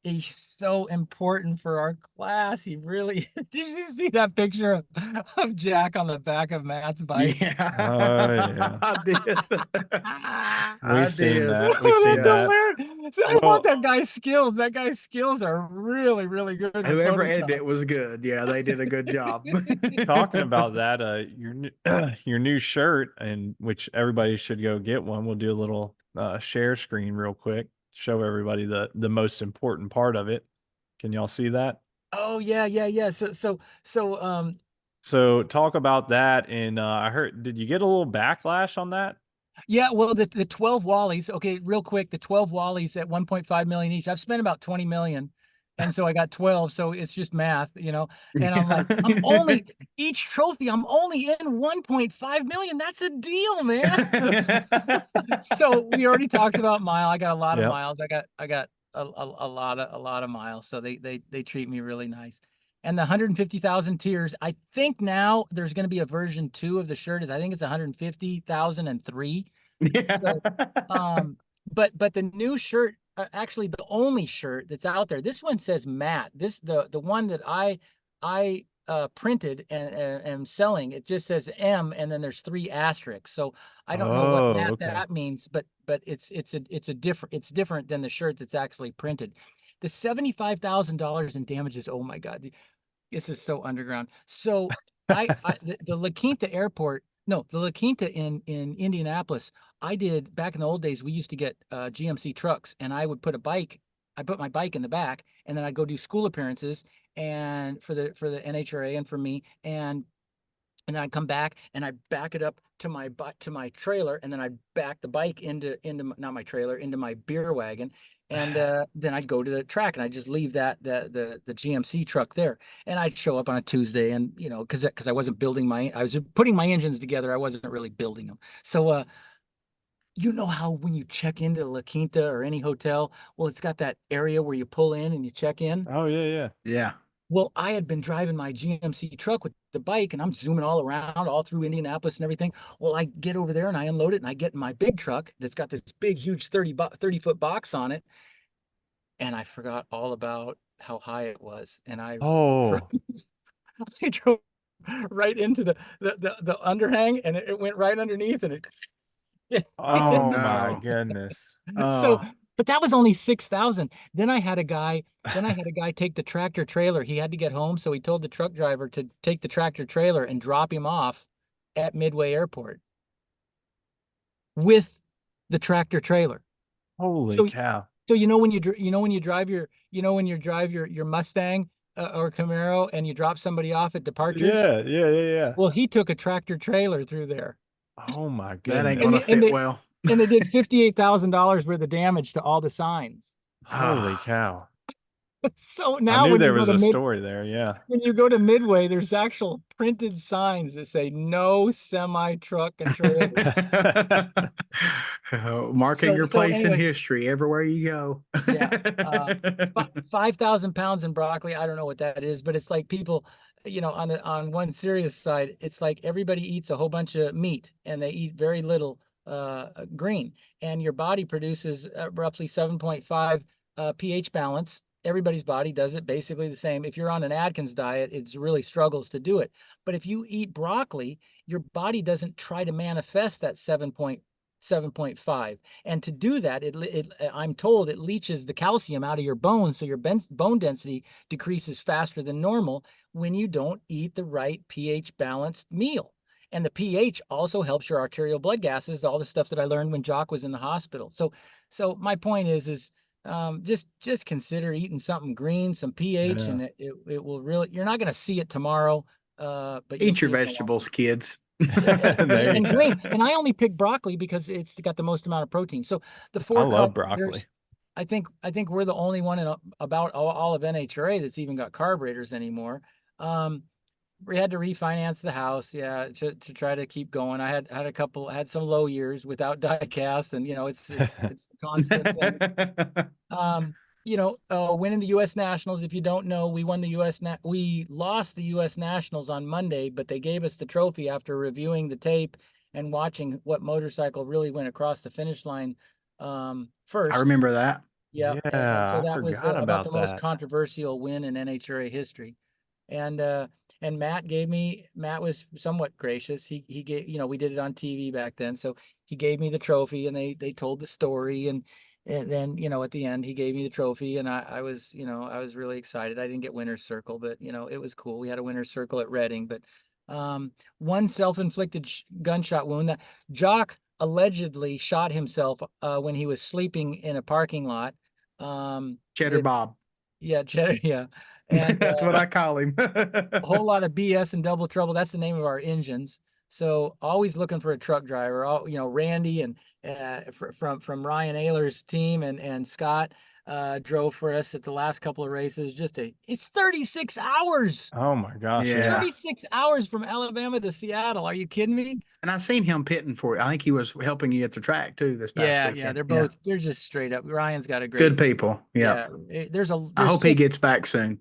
he's so important for our class. He really did you see that picture of Jack on the back of Matt's bike? Yeah. Oh, yeah. I did. We've I seen did. that. We've Oh, seen that's Yeah. that. hilarious. So I want Well, that guy's skills. That guy's skills are really, really good with Whoever edited Photoshop. it was good. Yeah, they did a good job. talking about that, your new shirt, and which everybody should go get one. We'll do a little share screen real quick, show everybody the most important part of it. Can y'all see that? Oh yeah, yeah, yeah. So talk about that. And I heard, did you get a little backlash on that? Yeah, well, the 12 Wallies, okay, real quick, the 12 Wallies at 1.5 million each. I've spent about 20 million. And so I got 12, so it's just math, And I'm like, each trophy, I'm only in 1.5 million. That's a deal, man. So we already talked about mile. I got a lot of Yep. miles. I got a lot of miles. So they treat me really nice. And the 150,000 tiers, I think now there's going to be a version 2 of the shirt. I think it's 150,003. So, but the new shirt, actually the only shirt that's out there, this one says matte. The one that I printed and am selling, it just says M, and then there's 3 asterisks. So I don't know what Oh, matte okay. that means, but it's different than the shirt that's actually printed. The $75,000 in damages. Oh my God, this is so underground. So the La Quinta airport, no, the La Quinta in Indianapolis, I did back in the old days. We used to get GMC trucks, and I would I put my bike in the back, and then I'd go do school appearances and for the NHRA and for me, and then I'd come back and I back it up to my trailer, and then I'd back the bike into not my trailer, into my beer wagon, and then I'd go to the track and I'd just leave the GMC truck there, and I'd show up on a Tuesday, and because I wasn't I was putting my engines together, I wasn't really building them. So you know how when you check into La Quinta or any hotel, well, it's got that area where you pull in and you check in. Oh, yeah, yeah. Yeah. Well, I had been driving my GMC truck with the bike, and I'm zooming all around, all through Indianapolis and everything. Well, I get over there and I unload it, and I get in my big truck that's got this big, huge 30-foot box on it. And I forgot all about how high it was. And Oh, I drove right into the underhang, and it went right underneath, and Oh oh my no. goodness. so, Oh. but that was only 6,000. Then I had a guy take the tractor trailer. He had to get home, so he told the truck driver to take the tractor trailer and drop him off at Midway Airport with the tractor trailer. Holy So, cow. so when you drive your Mustang or Camaro, and you drop somebody off at departures. Yeah, yeah, yeah, yeah. Well, he took a tractor trailer through there, Oh my That ain't and gonna goodness. they, and fit they well. and they did $58,000 worth of damage to all the signs. Holy Ah. cow. So I now knew there was a story there. Yeah. when you go to Midway, there's actual printed signs that say no semi truck and trailer. Oh, marking So your place in anyway, history everywhere you go. yeah, 5,000 pounds in broccoli. I don't know what that is, but it's like people. on one serious side, it's like everybody eats a whole bunch of meat and they eat very little green, and your body produces roughly 7.5 pH balance. Everybody's body does it basically the same. If you're on an Atkins diet, it really struggles to do it. But if you eat broccoli, your body doesn't try to manifest that 7.5. And to do that, I'm told it leaches the calcium out of your bones, so your bone density decreases faster than normal when you don't eat the right pH balanced meal. And the pH also helps your arterial blood gases, all the stuff that I learned when Jock was in the hospital. So my point is just consider eating something green, some pH, Yeah. and it will really, you're not going to see it tomorrow, but you'll Eat your see it in the long vegetables, run. kids. There you And go. green. And I only pick broccoli because it's got the most amount of protein. So the I four love broccoli. carburetors, I think we're the only one in about all of NHRA that's even got carburetors anymore. Um, we had to refinance the house, yeah, to try to keep going. I had some low years without diecast, and it's a constant thing. Winning the U.S. Nationals. If you don't know, we won the we lost the U.S. Nationals on Monday, but they gave us the trophy after reviewing the tape and watching what motorcycle really went across the finish line I first. remember that. Yep. And so Yeah, I that was forgot about the about most that. controversial win in NHRA history. And uh and Matt was somewhat gracious. He gave, we did it on TV back then. So he gave me the trophy and they told the story, and then, at the end he gave me the trophy, and I was, I was really excited. I didn't get winner's circle, but it was cool. We had a winner's circle at Reading, but one self-inflicted gunshot wound that Jock allegedly shot himself when he was sleeping in a parking lot. Cheddar With Bob. Yeah, cheddar, yeah. And That's what I call him. a whole lot of BS and double trouble. That's the name of our engines. So always looking for a truck driver. Randy and from Ryan Ayler's team, and Scott drove for us at the last couple of races. It's 36 hours. Oh my gosh, Yeah. yeah. 36 hours from Alabama to Seattle. Are you kidding me? And I seen him pitting for it. I think he was helping you at the track too this past Yeah. weekend. Yeah. They're just straight up. Ryan's got a Good great, people. Yep. yeah. There's I hope he gets back soon.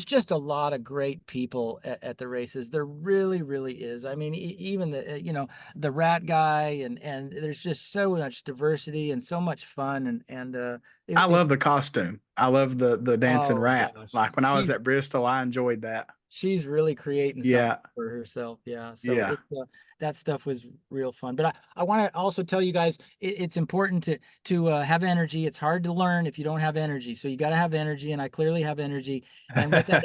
just a lot of great people at the races. There really, really is. I mean, even the rat guy, and there's just so much diversity and so much fun, and I it, love the costume. I love the dancing oh rat. gosh, Like when I was at Bristol, I enjoyed that. she's really creating something Yeah. for herself. Yeah. So Yeah. that stuff was real fun. But I want to also tell you guys, it's important to have energy. It's hard to learn if you don't have energy. So you got to have energy, and I clearly have energy. And with that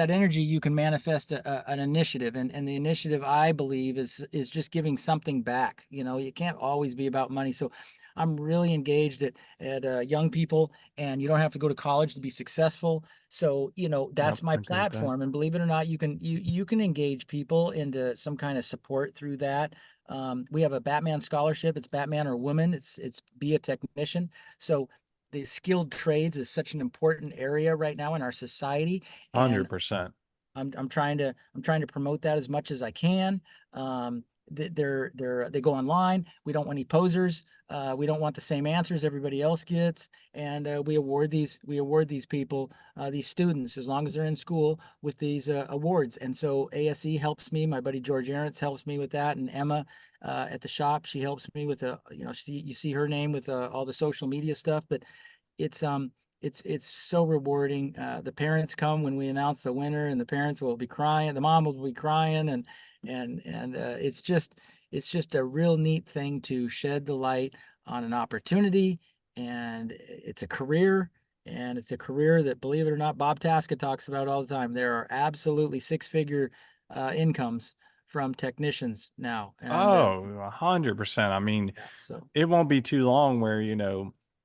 energy, you can manifest an initiative. And the initiative, I believe, is just giving something back. You can't always be about money. So I'm really engaged at young people, and you don't have to go to college to be successful. So, Yep, that's my I agree with that. platform. And believe it or not, you can engage people into some kind of support through that. We have a Batman scholarship. It's Batman or woman. It's be a technician. So the skilled trades is such an important area right now in our society. And 100%. I'm trying to promote that as much as I can. They go online. We don't want any posers. We don't want the same answers everybody else gets, and we award these people, these students, as long as they're in school, with these awards. And so ASE helps me. My buddy George Arentz helps me with that, and Emma at the shop, she helps me with you see her name with all the social media stuff. But it's um it's so rewarding. The parents come when we announce the winner, and the parents will be crying. The mom will be crying, and it's just a real neat thing to shed the light on an opportunity, and it's a career. And it's a career that, believe it or not, Bob Tasca talks about all the time. There are absolutely six-figure incomes from technicians now, and Oh, 100%. I mean, yeah, so it won't be too long where,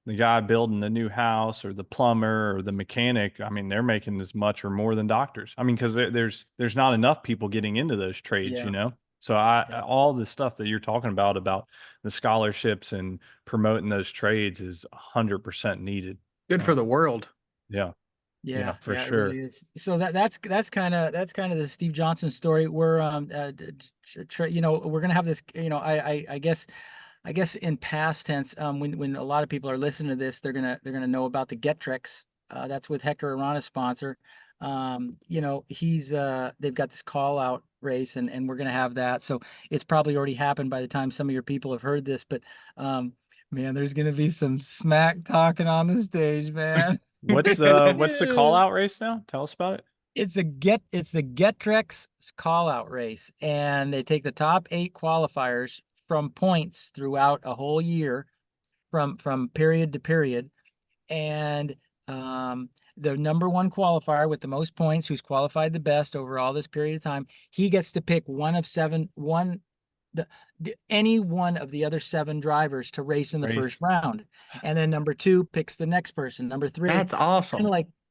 the guy building the new house or the plumber or the mechanic, I mean, they're making as much or more than doctors. I mean, because there's not enough people getting into those trades, yeah, So yeah, all the stuff that you're talking about the scholarships and promoting those trades is 100% needed. Good for the world. Yeah, yeah, yeah, for yeah. It sure. really is. So that's kind of the Steve Johnson story. We're we're gonna have this. I guess in past tense, when a lot of people are listening to this, they're gonna know about the Getrix. That's with Hector Arana's sponsor. You know, they've got this call out race, and we're gonna have that. So it's probably already happened by the time some of your people have heard this, but man, there's gonna be some smack talking on the stage, man. What's the call out race now? Tell us about it. It's the Getrex call out race, and they take the top 8 qualifiers from points throughout a whole year, from period to period, and the number one qualifier with the most points, who's qualified the best over all this period of time, he gets to pick any one of the other 7 drivers to race in the first round, and then number 2 picks the next person. Number 3. That's awesome.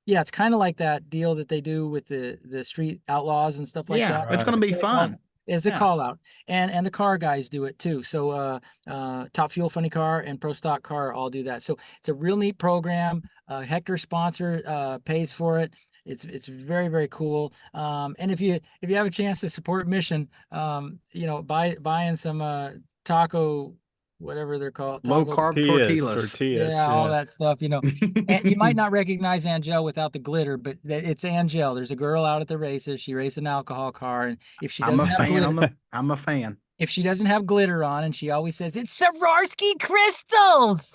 It's kind of like that deal that they do with the street outlaws and stuff like that. Yeah, it's going to be fun. It's a call out, and the car guys do it too. So Top Fuel, Funny Car, and Pro Stock Car all do that. So it's a real neat program. Hector sponsor pays for it. It's very, very cool. And if you have a chance to support Mission, you know, buying some taco, whatever they're called, low carb tortillas. Yeah, all that stuff, you know. And you might not recognize Angel without the glitter, but it's Angel. There's a girl out at the races. She races an alcohol car, and if she doesn't have glitter, I'm a fan. If she doesn't have glitter on, and she always says it's Swarovski crystals.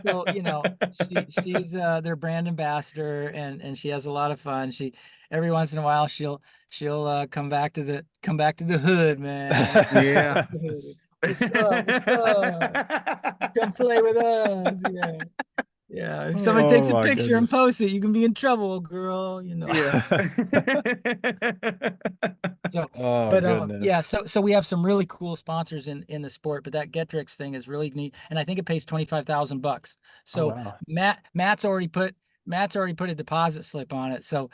So, you know, she's their brand ambassador, and she has a lot of fun. She every once in a while she'll come back to the hood, man. Yeah. What's up? What's up? Come play with us. Yeah. Yeah. If someone takes a picture and posts it, you can be in trouble, girl. You know. Yeah. So, yeah. So we have some really cool sponsors in the sport, but that Getrix thing is really neat, and I think it pays $25,000. So Matt's already put a deposit slip on it. So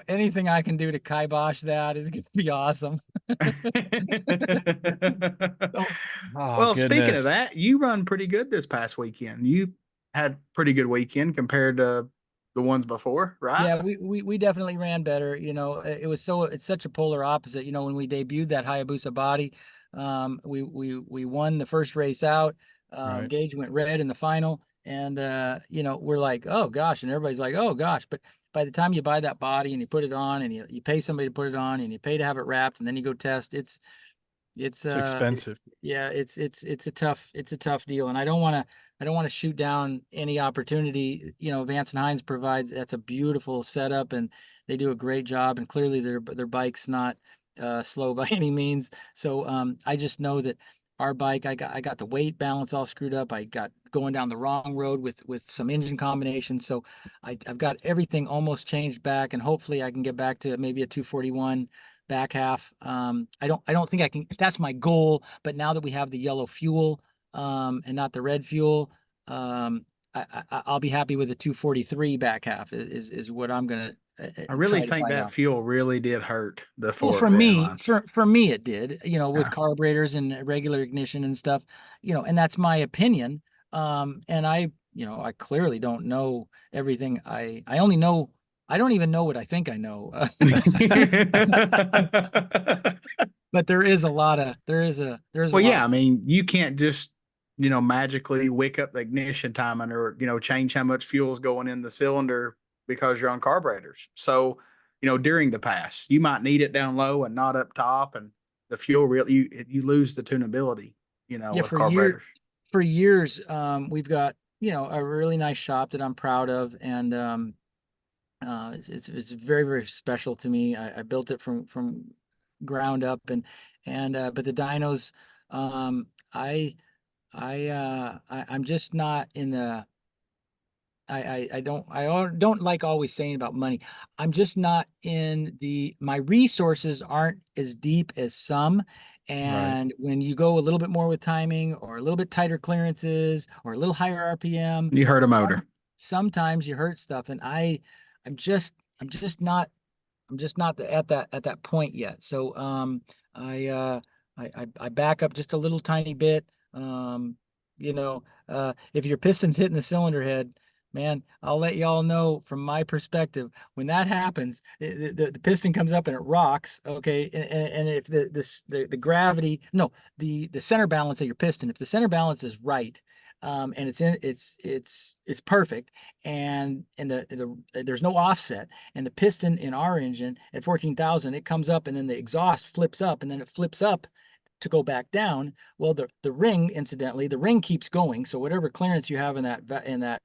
anything I can do to kibosh that is going to be awesome. Well, speaking of that, you run pretty good this past weekend. You had pretty good weekend compared to the ones before, right? Yeah, we definitely ran better. You know, it's such a polar opposite. You know, when we debuted that Hayabusa body, we won the first race out. Gage went red in the final, and you know, we're like, oh gosh, and everybody's like, oh gosh, but by the time you buy that body and you put it on, and you pay somebody to put it on, and you pay to have it wrapped, and then you go test, it's expensive. It's a tough deal, and I don't want to shoot down any opportunity. You know, Vance and Hines provides, that's a beautiful setup, and they do a great job, and clearly their bike's not slow by any means. So I just know that our bike, I got the weight balance all screwed up. I got going down the wrong road with some engine combinations. So I've got everything almost changed back, and hopefully I can get back to maybe a 241 back half. I don't think I can. That's my goal. But now that we have the yellow fuel and not the red fuel, I'll be happy with a 243 back half is what I'm gonna. I really think that fuel really did hurt the Well, for me it did, you know, with carburetors and regular ignition and stuff, you know, and that's my opinion. And I clearly don't know everything. I don't even know what I think I know. But there is well, yeah, I mean, you can't just, you know, magically wick up the ignition timing or, you know, change how much fuel is going in the cylinder because you're on carburetors. So, you know, during the pass, you might need it down low and not up top, and the fuel you lose the tunability, you know, with carburetors. For years, we've got, you know, a really nice shop that I'm proud of, and it's very, very special to me. I built it from ground up, and but the dynos, I'm just not in the. I don't like always saying about money. I'm just not in my resources aren't as deep as some. And when you go a little bit more with timing, or a little bit tighter clearances, or a little higher RPM, you hurt a motor. Sometimes you hurt stuff, and I'm just not at that point yet. So I back up just a little tiny bit. You know, if your piston's hitting the cylinder head, man, I'll let y'all know from my perspective, when that happens, the piston comes up and it rocks. Okay. And if the gravity, no, the center balance of your piston, if the center balance is right, and it's perfect, and there's no offset, and the piston in our engine at 14,000, it comes up, and then the exhaust flips up, and then it flips up to go back down. Well, the ring, incidentally, the ring keeps going, so whatever clearance you have in that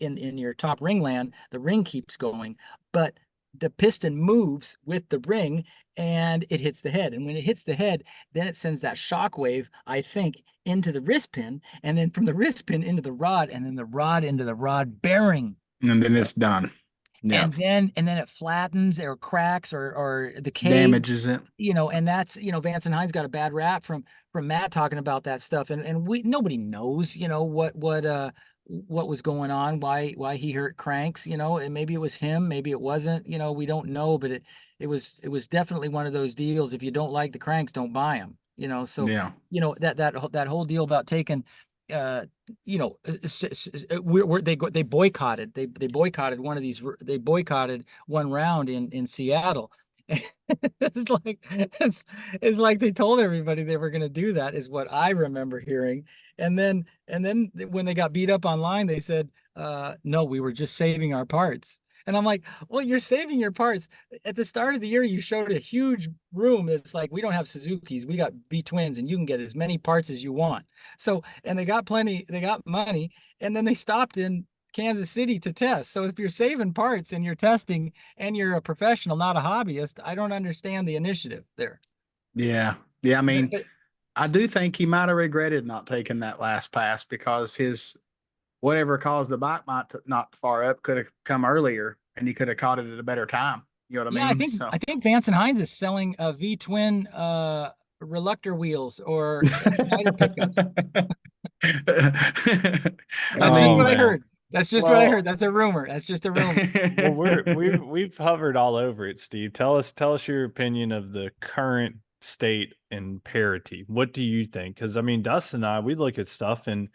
in your top ring land, the ring keeps going, but the piston moves with the ring, and it hits the head. And when it hits the head, then it sends that shock wave, I think, into the wrist pin, and then from the wrist pin into the rod, and then the rod into the rod bearing. And then it's done. Yeah. And then it flattens or cracks or decays, Damages it. And that's, Vance and Hines got a bad rap from Matt talking about that stuff. And nobody knows, what was going on, why he hurt cranks, and maybe it was him, maybe it wasn't, we don't know, but it was definitely one of those deals. If you don't like the cranks, don't buy them, so Yeah. that whole deal about taking they boycotted they boycotted one round in Seattle. It's like they told everybody they were going to do that, is what I remember hearing. And then when they got beat up online, they said, no, we were just saving our parts. And I'm like, well, you're saving your parts. At the start of the year, you showed a huge room. It's like, we don't have Suzukis, we got V-twins, and you can get as many parts as you want. So, and they got money, and then they stopped in Kansas City to test. So if you're saving parts and you're testing and you're a professional, not a hobbyist, I don't understand the initiative there. Yeah. Yeah. I mean, I do think he might have regretted not taking that last pass, because his whatever caused the bike not far up could have come earlier, and he could have caught it at a better time. You know what I mean? I think Vance and Hines is selling a V-twin reluctor wheels or Schneider pickups. That's just what I heard. That's just what I heard. That's a rumor. That's just a rumor. Well, we've hovered all over it, Steve. Tell us your opinion of the current state and parity. What do you think? Because I mean, Dustin and I, we look at stuff, and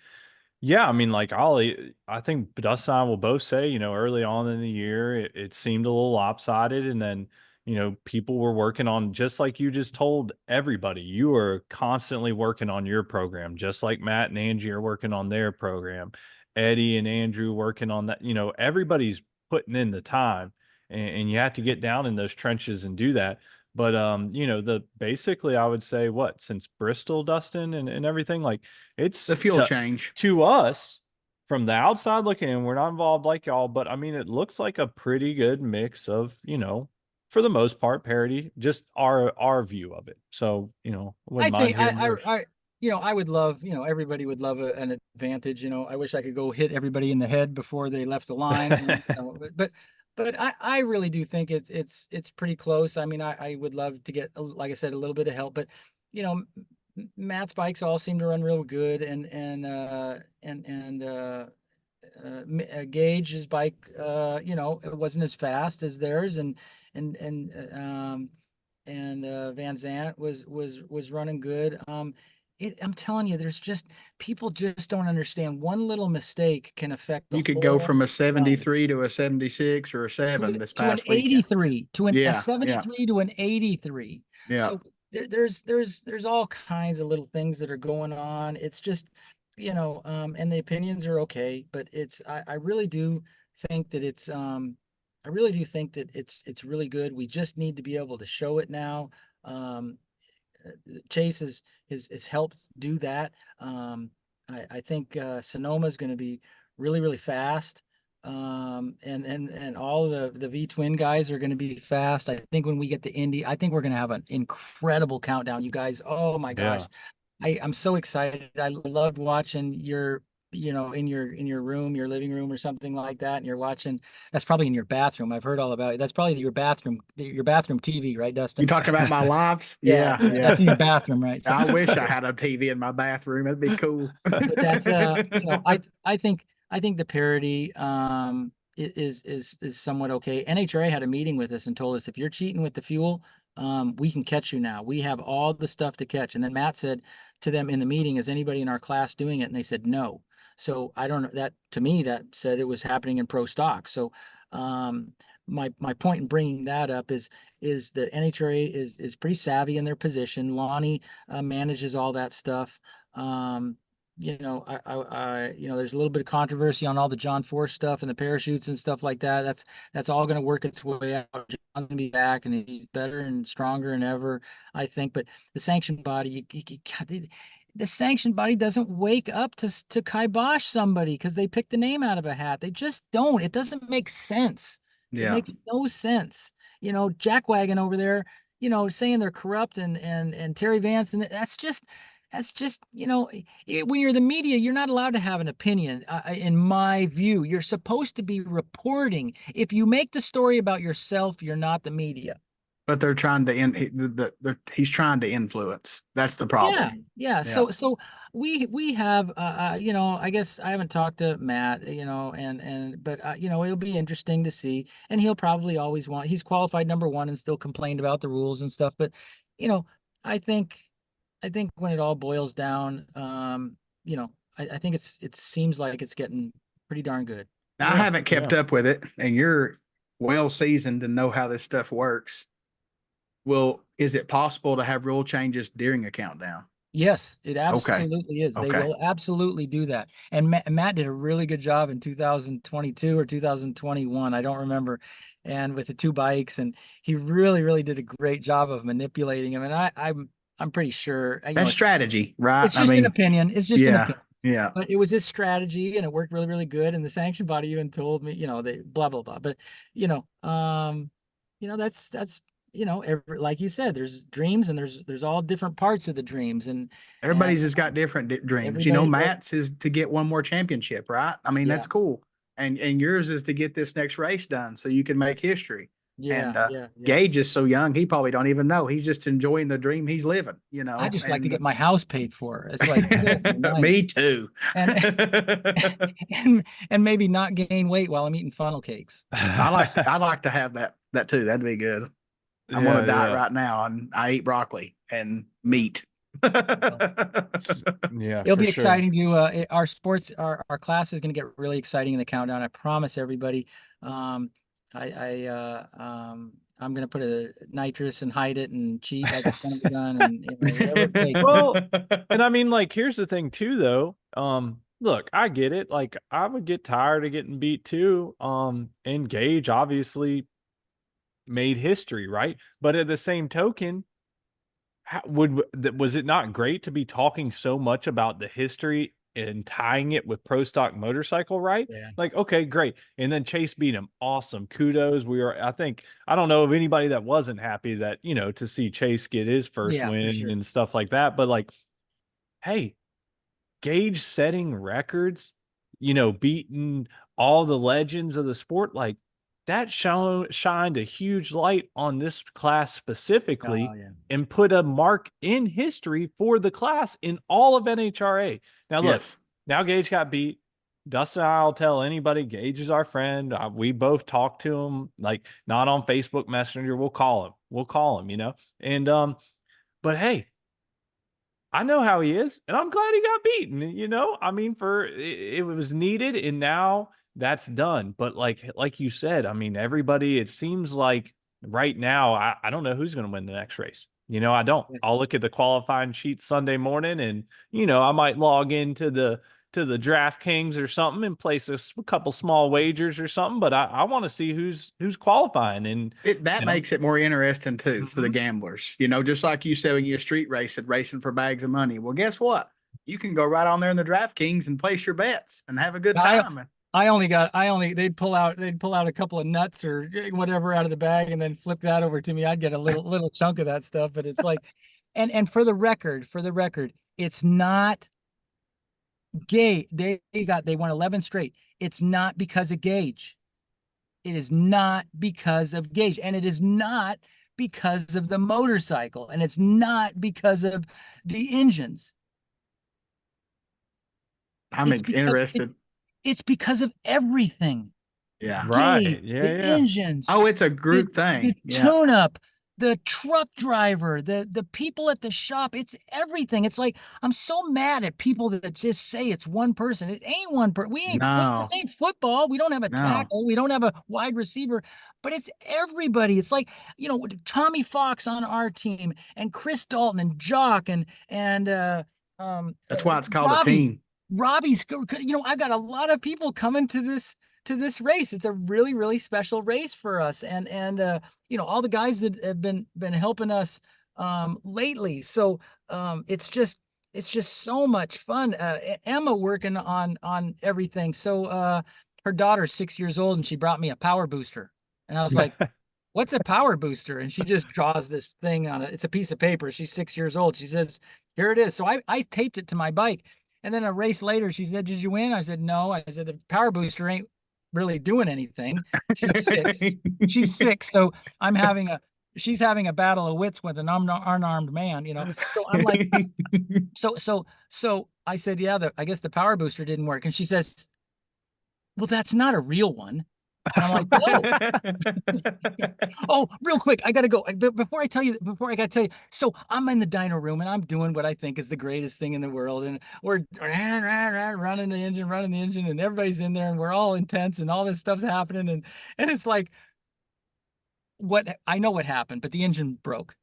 yeah, I mean, like I think Dustin and I will both say, early on in the year, it seemed a little lopsided, and then people were working on, just like you just told everybody, you are constantly working on your program, just like Matt and Angie are working on their program. Eddie and Andrew working on that. Everybody's putting in the time, and you have to get down in those trenches and do that. But basically I would say, what, since Bristol, Dustin, and everything, like, it's the fuel change to us from the outside looking in. We're not involved like y'all, but I mean, it looks like a pretty good mix of, for the most part, parity, just our view of it. So, I think I would love, everybody would love an advantage. I wish I could go hit everybody in the head before they left the line. But I really do think it's pretty close. I mean, I would love to get, like I said, a little bit of help, but Matt's bikes all seem to run real good, and Gage's bike, it wasn't as fast as theirs, and Van Zant was running good. I'm telling you, there's just, people just don't understand. One little mistake can affect the You could whole go from a 73 to a 76 or a 7 this past to an 83 weekend. to a 73 to an 83. Yeah. So there's all kinds of little things that are going on. It's just, and the opinions are okay, but I really do think that it's it's really good. We just need to be able to show it now. Chase has helped do that. I think Sonoma is going to be really, really fast. And all of the V-twin guys are going to be fast. I think when we get to Indy, I think we're going to have an incredible countdown, you guys. Oh my gosh. I'm so excited. I loved watching your, in your room, your living room or something like that. And you're watching, that's probably in your bathroom. I've heard all about it. That's probably your bathroom TV, right, Dustin? You talking about my lives? Yeah. That's in your bathroom, right? So, I wish I had a TV in my bathroom. That'd be cool. But that's I think the parity is somewhat okay. NHRA had a meeting with us and told us, if you're cheating with the fuel, we can catch you now. We have all the stuff to catch. And then Matt said to them in the meeting, is anybody in our class doing it? And they said no. So I don't know, that to me, that said it was happening in pro stock. So my point in bringing that up is the NHRA is pretty savvy in their position. Lonnie manages all that stuff. there's a little bit of controversy on all the John Force stuff and the parachutes and stuff like that. That's all going to work its way out. John's going to be back, and he's better and stronger than ever, I think. But the sanctioned body, the sanctioned body doesn't wake up to kibosh somebody because they picked the name out of a hat. They just don't. It doesn't make sense. It Yeah. makes no sense. Jackwagon over there, saying they're corrupt and Terry Vance, and that's just when you're the media, you're not allowed to have an opinion. In my view, you're supposed to be reporting. If you make the story about yourself, you're not the media. But they're trying to he's trying to influence. That's the problem. Yeah. So we have I guess I haven't talked to Matt, but it'll be interesting to see. And he'll probably always he's qualified number one and still complained about the rules and stuff. But I think when it all boils down, I think it seems like it's getting pretty darn good. Now, I haven't kept up with it, and you're well seasoned to know how this stuff works. Well, is it possible to have rule changes during a countdown? Yes, it absolutely is. They Okay. will absolutely do that. And Matt did a really good job in 2022 or 2021. I don't remember. And with the two bikes, and he really, really did a great job of manipulating them. And I'm pretty sure That's strategy, right? it's just an opinion. It's just an opinion. Yeah. But it was his strategy, and it worked really, really good. And the sanction body even told me, they blah blah blah. But that's like you said, there's dreams, and there's all different parts of the dreams, and everybody's just got different dreams. Matt's is to get one more championship, right? I mean, that's cool. And yours is to get this next race done so you can make history. Gage is so young, he probably don't even know. He's just enjoying the dream he's living, I just like to get my house paid for. It's like nice. Me too. and maybe not gain weight while I'm eating funnel cakes. I'd like to have that too. That'd be good. I'm on a diet right now, and I eat broccoli and meat. It'll be exciting to our sports. Our class is going to get really exciting in the countdown. I promise everybody. I'm going to put a nitrous and hide it and cheat like a son of a gun, and whatever it takes. Well, and I mean, like, here's the thing too, though. Look, I get it. Like, I would get tired of getting beat too. And Gage obviously made history, right? But at the same token, was it not great to be talking so much about the history and tying it with pro stock motorcycle, right? Yeah. Like, okay, great. And then Chase beat him. Awesome. Kudos. I don't know of anybody that wasn't happy that, to see Chase get his first win and stuff like that. But like, hey, Gage setting records, beating all the legends of the sport, like that shined a huge light on this class specifically and put a mark in history for the class in all of NHRA. Now, look, now Gage got beat. Dustin and I will tell anybody, Gage is our friend. We both talk to him, like not on Facebook Messenger. We'll call him, And, but hey, I know how he is, and I'm glad he got beaten. I mean, it was needed, and now that's done. But like you said, I mean, everybody, it seems like right now, I don't know who's going to win the next race. I don't. I'll look at the qualifying sheet Sunday morning, and I might log into the DraftKings or something and place a couple small wagers or something. But I want to see who's qualifying, and that makes it more interesting too for the gamblers. Just like you said when you're street racing for bags of money. Well, guess what? You can go right on there in the DraftKings and place your bets and have a good time. They'd pull out a couple of nuts or whatever out of the bag and then flip that over to me. I'd get a little chunk of that stuff, but it's like, and for the record, it's not Gage. They won 11 straight. It's not because of Gage. It is not because of Gage, and it is not because of the motorcycle, and it's not because of the engines. I'm interested. It's because of everything. Yeah. Right. The engines. Oh, it's a group thing. The tune-up, the truck driver, the people at the shop. It's everything. It's like, I'm so mad at people that just say it's one person. It ain't one person. This ain't football. We don't have a tackle. We don't have a wide receiver, but it's everybody. It's like, Tommy Fox on our team and Chris Dalton and Jock and that's why it's called a team. Robbie's, I've got a lot of people coming to this race. It's a really, really special race for us. And all the guys that have been helping us lately. So it's just so much fun. Emma working on everything. So her daughter's 6 years old and she brought me a power booster. And I was like, what's a power booster? And she just draws this thing on it. It's a piece of paper. She's 6 years old. She says, here it is. So I taped it to my bike. And then a race later, she said, did you win? I said, no. I said, the power booster ain't really doing anything. She's sick. She's sick. So she's having a battle of wits with an unarmed man, So I'm like, so I said, yeah, I guess the power booster didn't work. And she says, well, that's not a real one. And I'm like, oh, real quick, I gotta go. Before I gotta tell you. So I'm in the dyno room and I'm doing what I think is the greatest thing in the world, and we're running the engine, and everybody's in there, and we're all intense, and all this stuff's happening, and it's like, I know what happened, but the engine broke,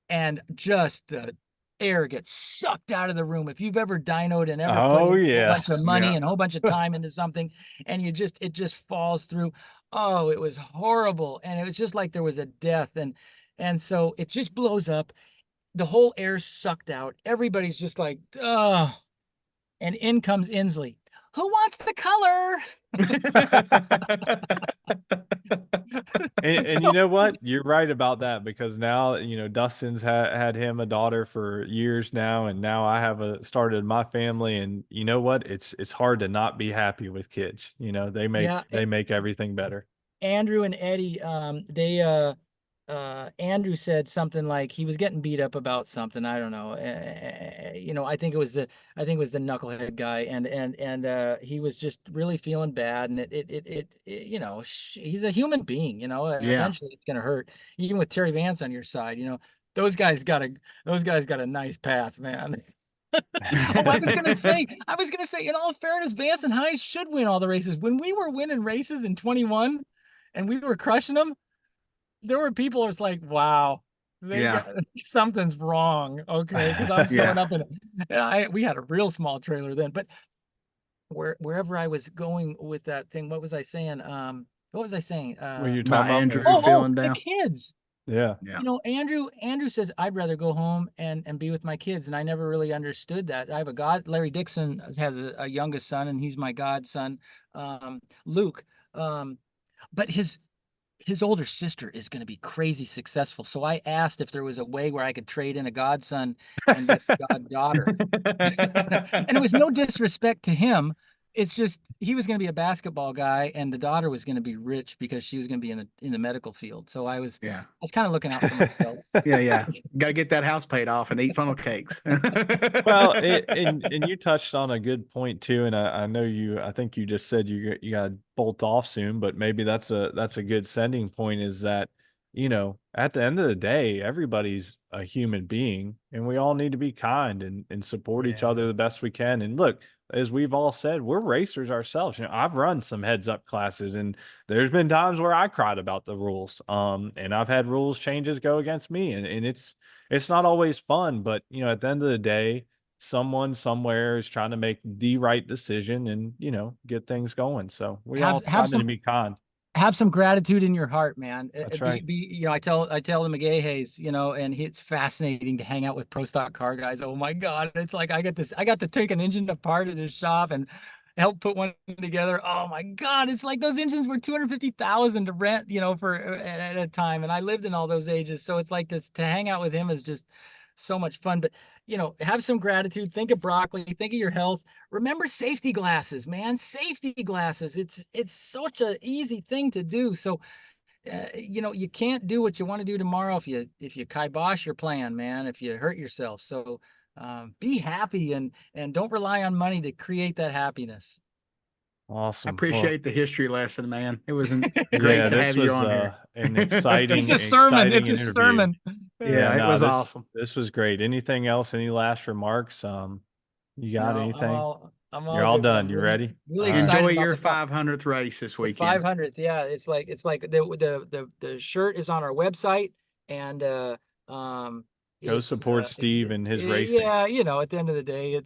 and just the air gets sucked out of the room. If you've ever dynoed and ever put Oh in a whole bunch of yes. money Yeah. and a whole bunch of time into something, and it just falls through. Oh, it was horrible. And it was just like there was a death. And so it just blows up. The whole air's sucked out. Everybody's just like, oh. And in comes Inslee. Who wants the color? And you know what? You're right about that, because now, Dustin's had him a daughter for years now, and now I have started my family, and you know what? It's hard to not be happy with kids. They make Yeah, they make everything better. Andrew and Eddie, Andrew said something like he was getting beat up about something. I don't know. I think it was the knucklehead guy, and he was just really feeling bad. And he's a human being. Yeah. Eventually it's gonna hurt. Even with Terry Vance on your side, those guys got a nice path, man. Oh, I was gonna say, in all fairness, Vance and Hines should win all the races. When we were winning races in 21 and we were crushing them, there were people who was like, wow, they Yeah. got something's wrong. Okay. Because I'm Yeah. going up we had a real small trailer then, but wherever I was going with that thing, what was I saying? What was I saying? When you're About talking Andrew about feeling The down. kids. yeah. Yeah. Andrew says, I'd rather go home and be with my kids. And I never really understood that. I have Larry Dixon has a youngest son, and he's my godson, Luke. But his older sister is going to be crazy successful. So I asked if there was a way where I could trade in a godson and get a goddaughter. And it was no disrespect to him. It's just he was going to be a basketball guy, and the daughter was going to be rich because she was going to be in the medical field. So I was kind of looking out for myself. Yeah. Got to get that house paid off and eat funnel cakes. Well, and you touched on a good point too, and I know I think you just said you got to bolt off soon, but maybe that's a good sending point, is that, at the end of the day, everybody's a human being, and we all need to be kind and support each other the best we can. And look, as we've all said, we're racers ourselves. I've run some heads up classes, and there's been times where I cried about the rules. And I've had rules changes go against me, and it's not always fun, but at the end of the day, someone somewhere is trying to make the right decision and, get things going. So we all try to be kind. Have some gratitude in your heart, man. That's right. I tell the McGahays, and it's fascinating to hang out with pro stock car guys. Oh my God. It's like I got to take an engine apart at his shop and help put one together. Oh my God. It's like those engines were 250,000 to rent, for at a time. And I lived in all those ages. So it's like to hang out with him is just so much fun. But have some gratitude. Think of broccoli, think of your health. Remember safety glasses, man. Safety glasses. It's such an easy thing to do. So you can't do what you want to do tomorrow if you kibosh your plan, man, if you hurt yourself. So be happy and don't rely on money to create that happiness. I Awesome. appreciate the history lesson, man. It was great Yeah, to this have was you on here. an exciting, It's a sermon. exciting It's a interview. sermon. Yeah, it no, was awesome. This was great. Anything else? Any last remarks? You got No, anything? I'm You're all all good, but done. I'm You really, ready? really All right. excited Enjoy about your the 500th race this weekend. 500th. Yeah, it's like the shirt is on our website, and Go support Steve and his racing. yeah, at the end of the day,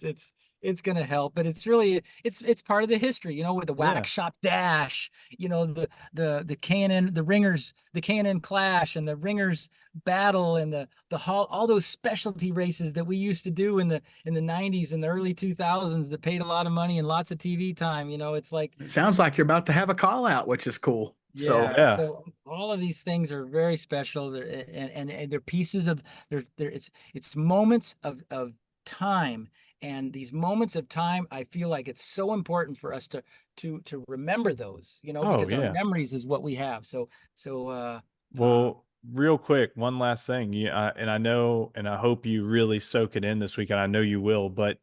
it's going to help, but it's really, it's part of the history, you know, with the Wax Shop Dash, you know, the K&N, the Ringers, the K&N Clash and the Ringers Battle and the hall, all those specialty races that we used to do in the 90s and the early 2000s that paid a lot of money and lots of TV time. You know, it's like, It sounds like you're about to have a call out, which is cool. So yeah, so all of these things are very special. And they're pieces of it's moments of time. And these moments of time, I feel like it's so important for us to remember those, you know, Oh, because our yeah. memories is what we have. Well, real quick, one last thing. And I know, and I hope you really soak it in this week, and I know you will, but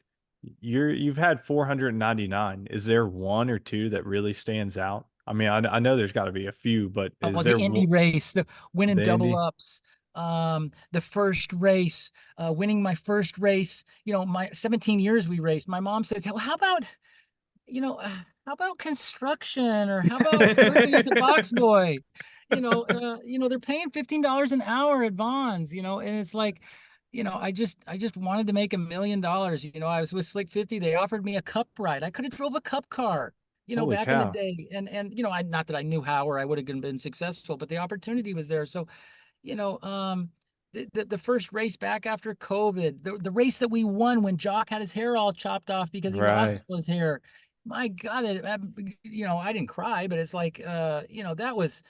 you've had 499. Is there one or two that really stands out? I mean, I know there's got to be a few, but is the there Indy race, the winning the double Indy? ups, the first race, winning my first race, you know, my 17 years we raced. My mom says, "Hell, how about, you know, how about construction, or how about working as a box boy?" You know, they're paying $15 an hour at Vons, you know, and it's like, you know, I just wanted to make $1 million. You know, I was with Slick 50. They offered me a cup ride. I could have drove a cup car, you know, Holy back in the cow. day. And, you know, not that I knew how or I would have been successful, but the opportunity was there. So, you know, the first race back after COVID, the race that we won when Jock had his hair all chopped off because he lost Right. all his hair. My God, you know, I didn't cry, but it's like, you know, that was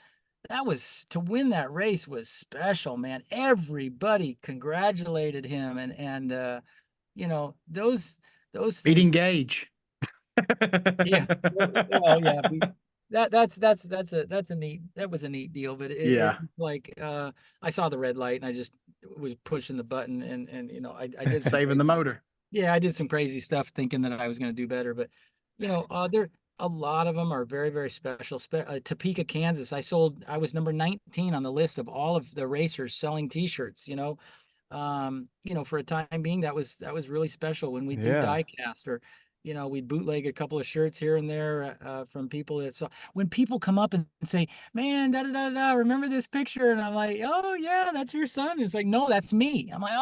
to win that race was special, man. Everybody congratulated him, and you know, those beating things. Gage. Yeah, well, yeah, that's a neat, that was a neat deal, but Yeah. like, I saw the red light and I just was pushing the button, and you know, I did some Saving the crazy, motor. yeah, I did some crazy stuff thinking that I was going to do better, but you know, there a lot of them are very, very special. Topeka, Kansas, I was number 19 on the list of all of the racers selling T-shirts. You know, for a time being, that was really special when we do Yeah. diecast, or you know, we'd bootleg a couple of shirts here and there, from people that saw. When people come up and say, "Man, da da da da, remember this picture?" and I'm like, "Oh yeah, that's your son." It's like, "No, that's me." I'm like,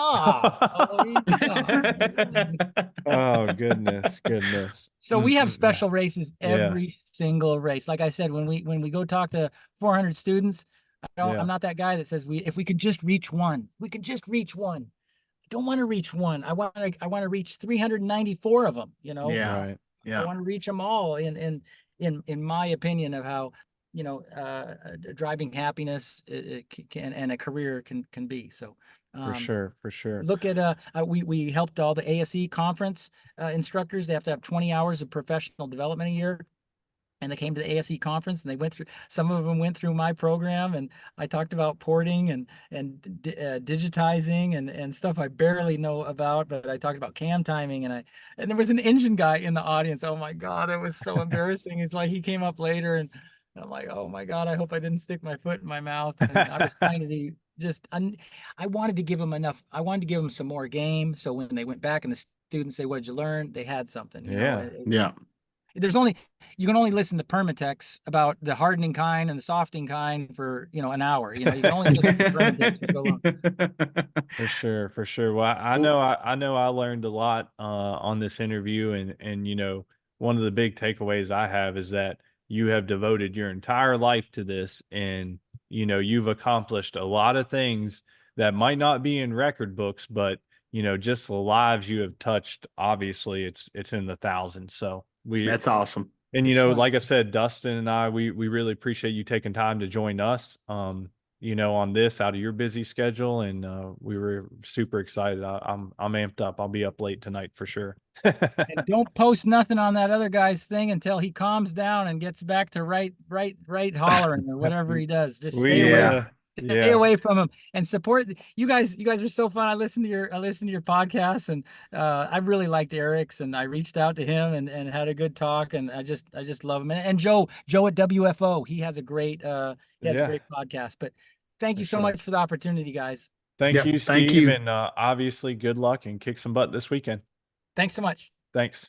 Oh, goodness, goodness. So we have Mm. special races Yeah. every single race. Like I said, when we go talk to 400 students, I'm Yeah. not that guy that says, if we could just reach one, we could just reach one. I don't want to reach one. I want to reach 394 of them, you know. Yeah. Right. I Yeah. want to reach them all in my opinion of how, you know, driving happiness, can, and a career can be. So, For um, sure. For sure. look at, we helped all the ASE conference instructors. They have to have 20 hours of professional development a year, and they came to the ASE conference, and they went through, some of them went through my program, and I talked about porting and digitizing and stuff I barely know about, but I talked about cam timing, and there was an engine guy in the audience. Oh my God, it was so embarrassing. It's like he came up later, and I'm like, oh my God, I hope I didn't stick my foot in my mouth. And I was trying to be just, I wanted to give them enough. I wanted to give them some more game, so when they went back and the students say, "What did you learn?" they had something, you know. Yeah. Yeah. There's only, you can only listen to Permatex about the hardening kind and the softening kind for, you know, an hour. You know, you can only listen to Permatex for so long. For sure, for sure. Well, Well, I know I learned a lot on this interview, and you know, one of the big takeaways I have is that you have devoted your entire life to this, and you know, you've accomplished a lot of things that might not be in record books, but you know, just the lives you have touched, obviously it's in the thousands. So That's awesome. and you it's know, fun. like I said, Dustin and I, we really appreciate you taking time to join us. You know, on this out of your busy schedule, and we were super excited. I'm amped up. I'll be up late tonight for sure. And don't post nothing on that other guy's thing until he calms down and gets back to right hollering or whatever he does. Just stay We away. Yeah. Stay yeah, away from him and support you guys. You guys are so fun. I listen to your podcast, and I really liked Eric's, and I reached out to him and had a good talk, and I just love him. And Joe at WFO, he has a yeah, great podcast. But thank for you so sure. much for the opportunity, guys. Thank Yep. you, Thank Steve, you. and obviously good luck and kick some butt this weekend. Thanks so much. Thanks.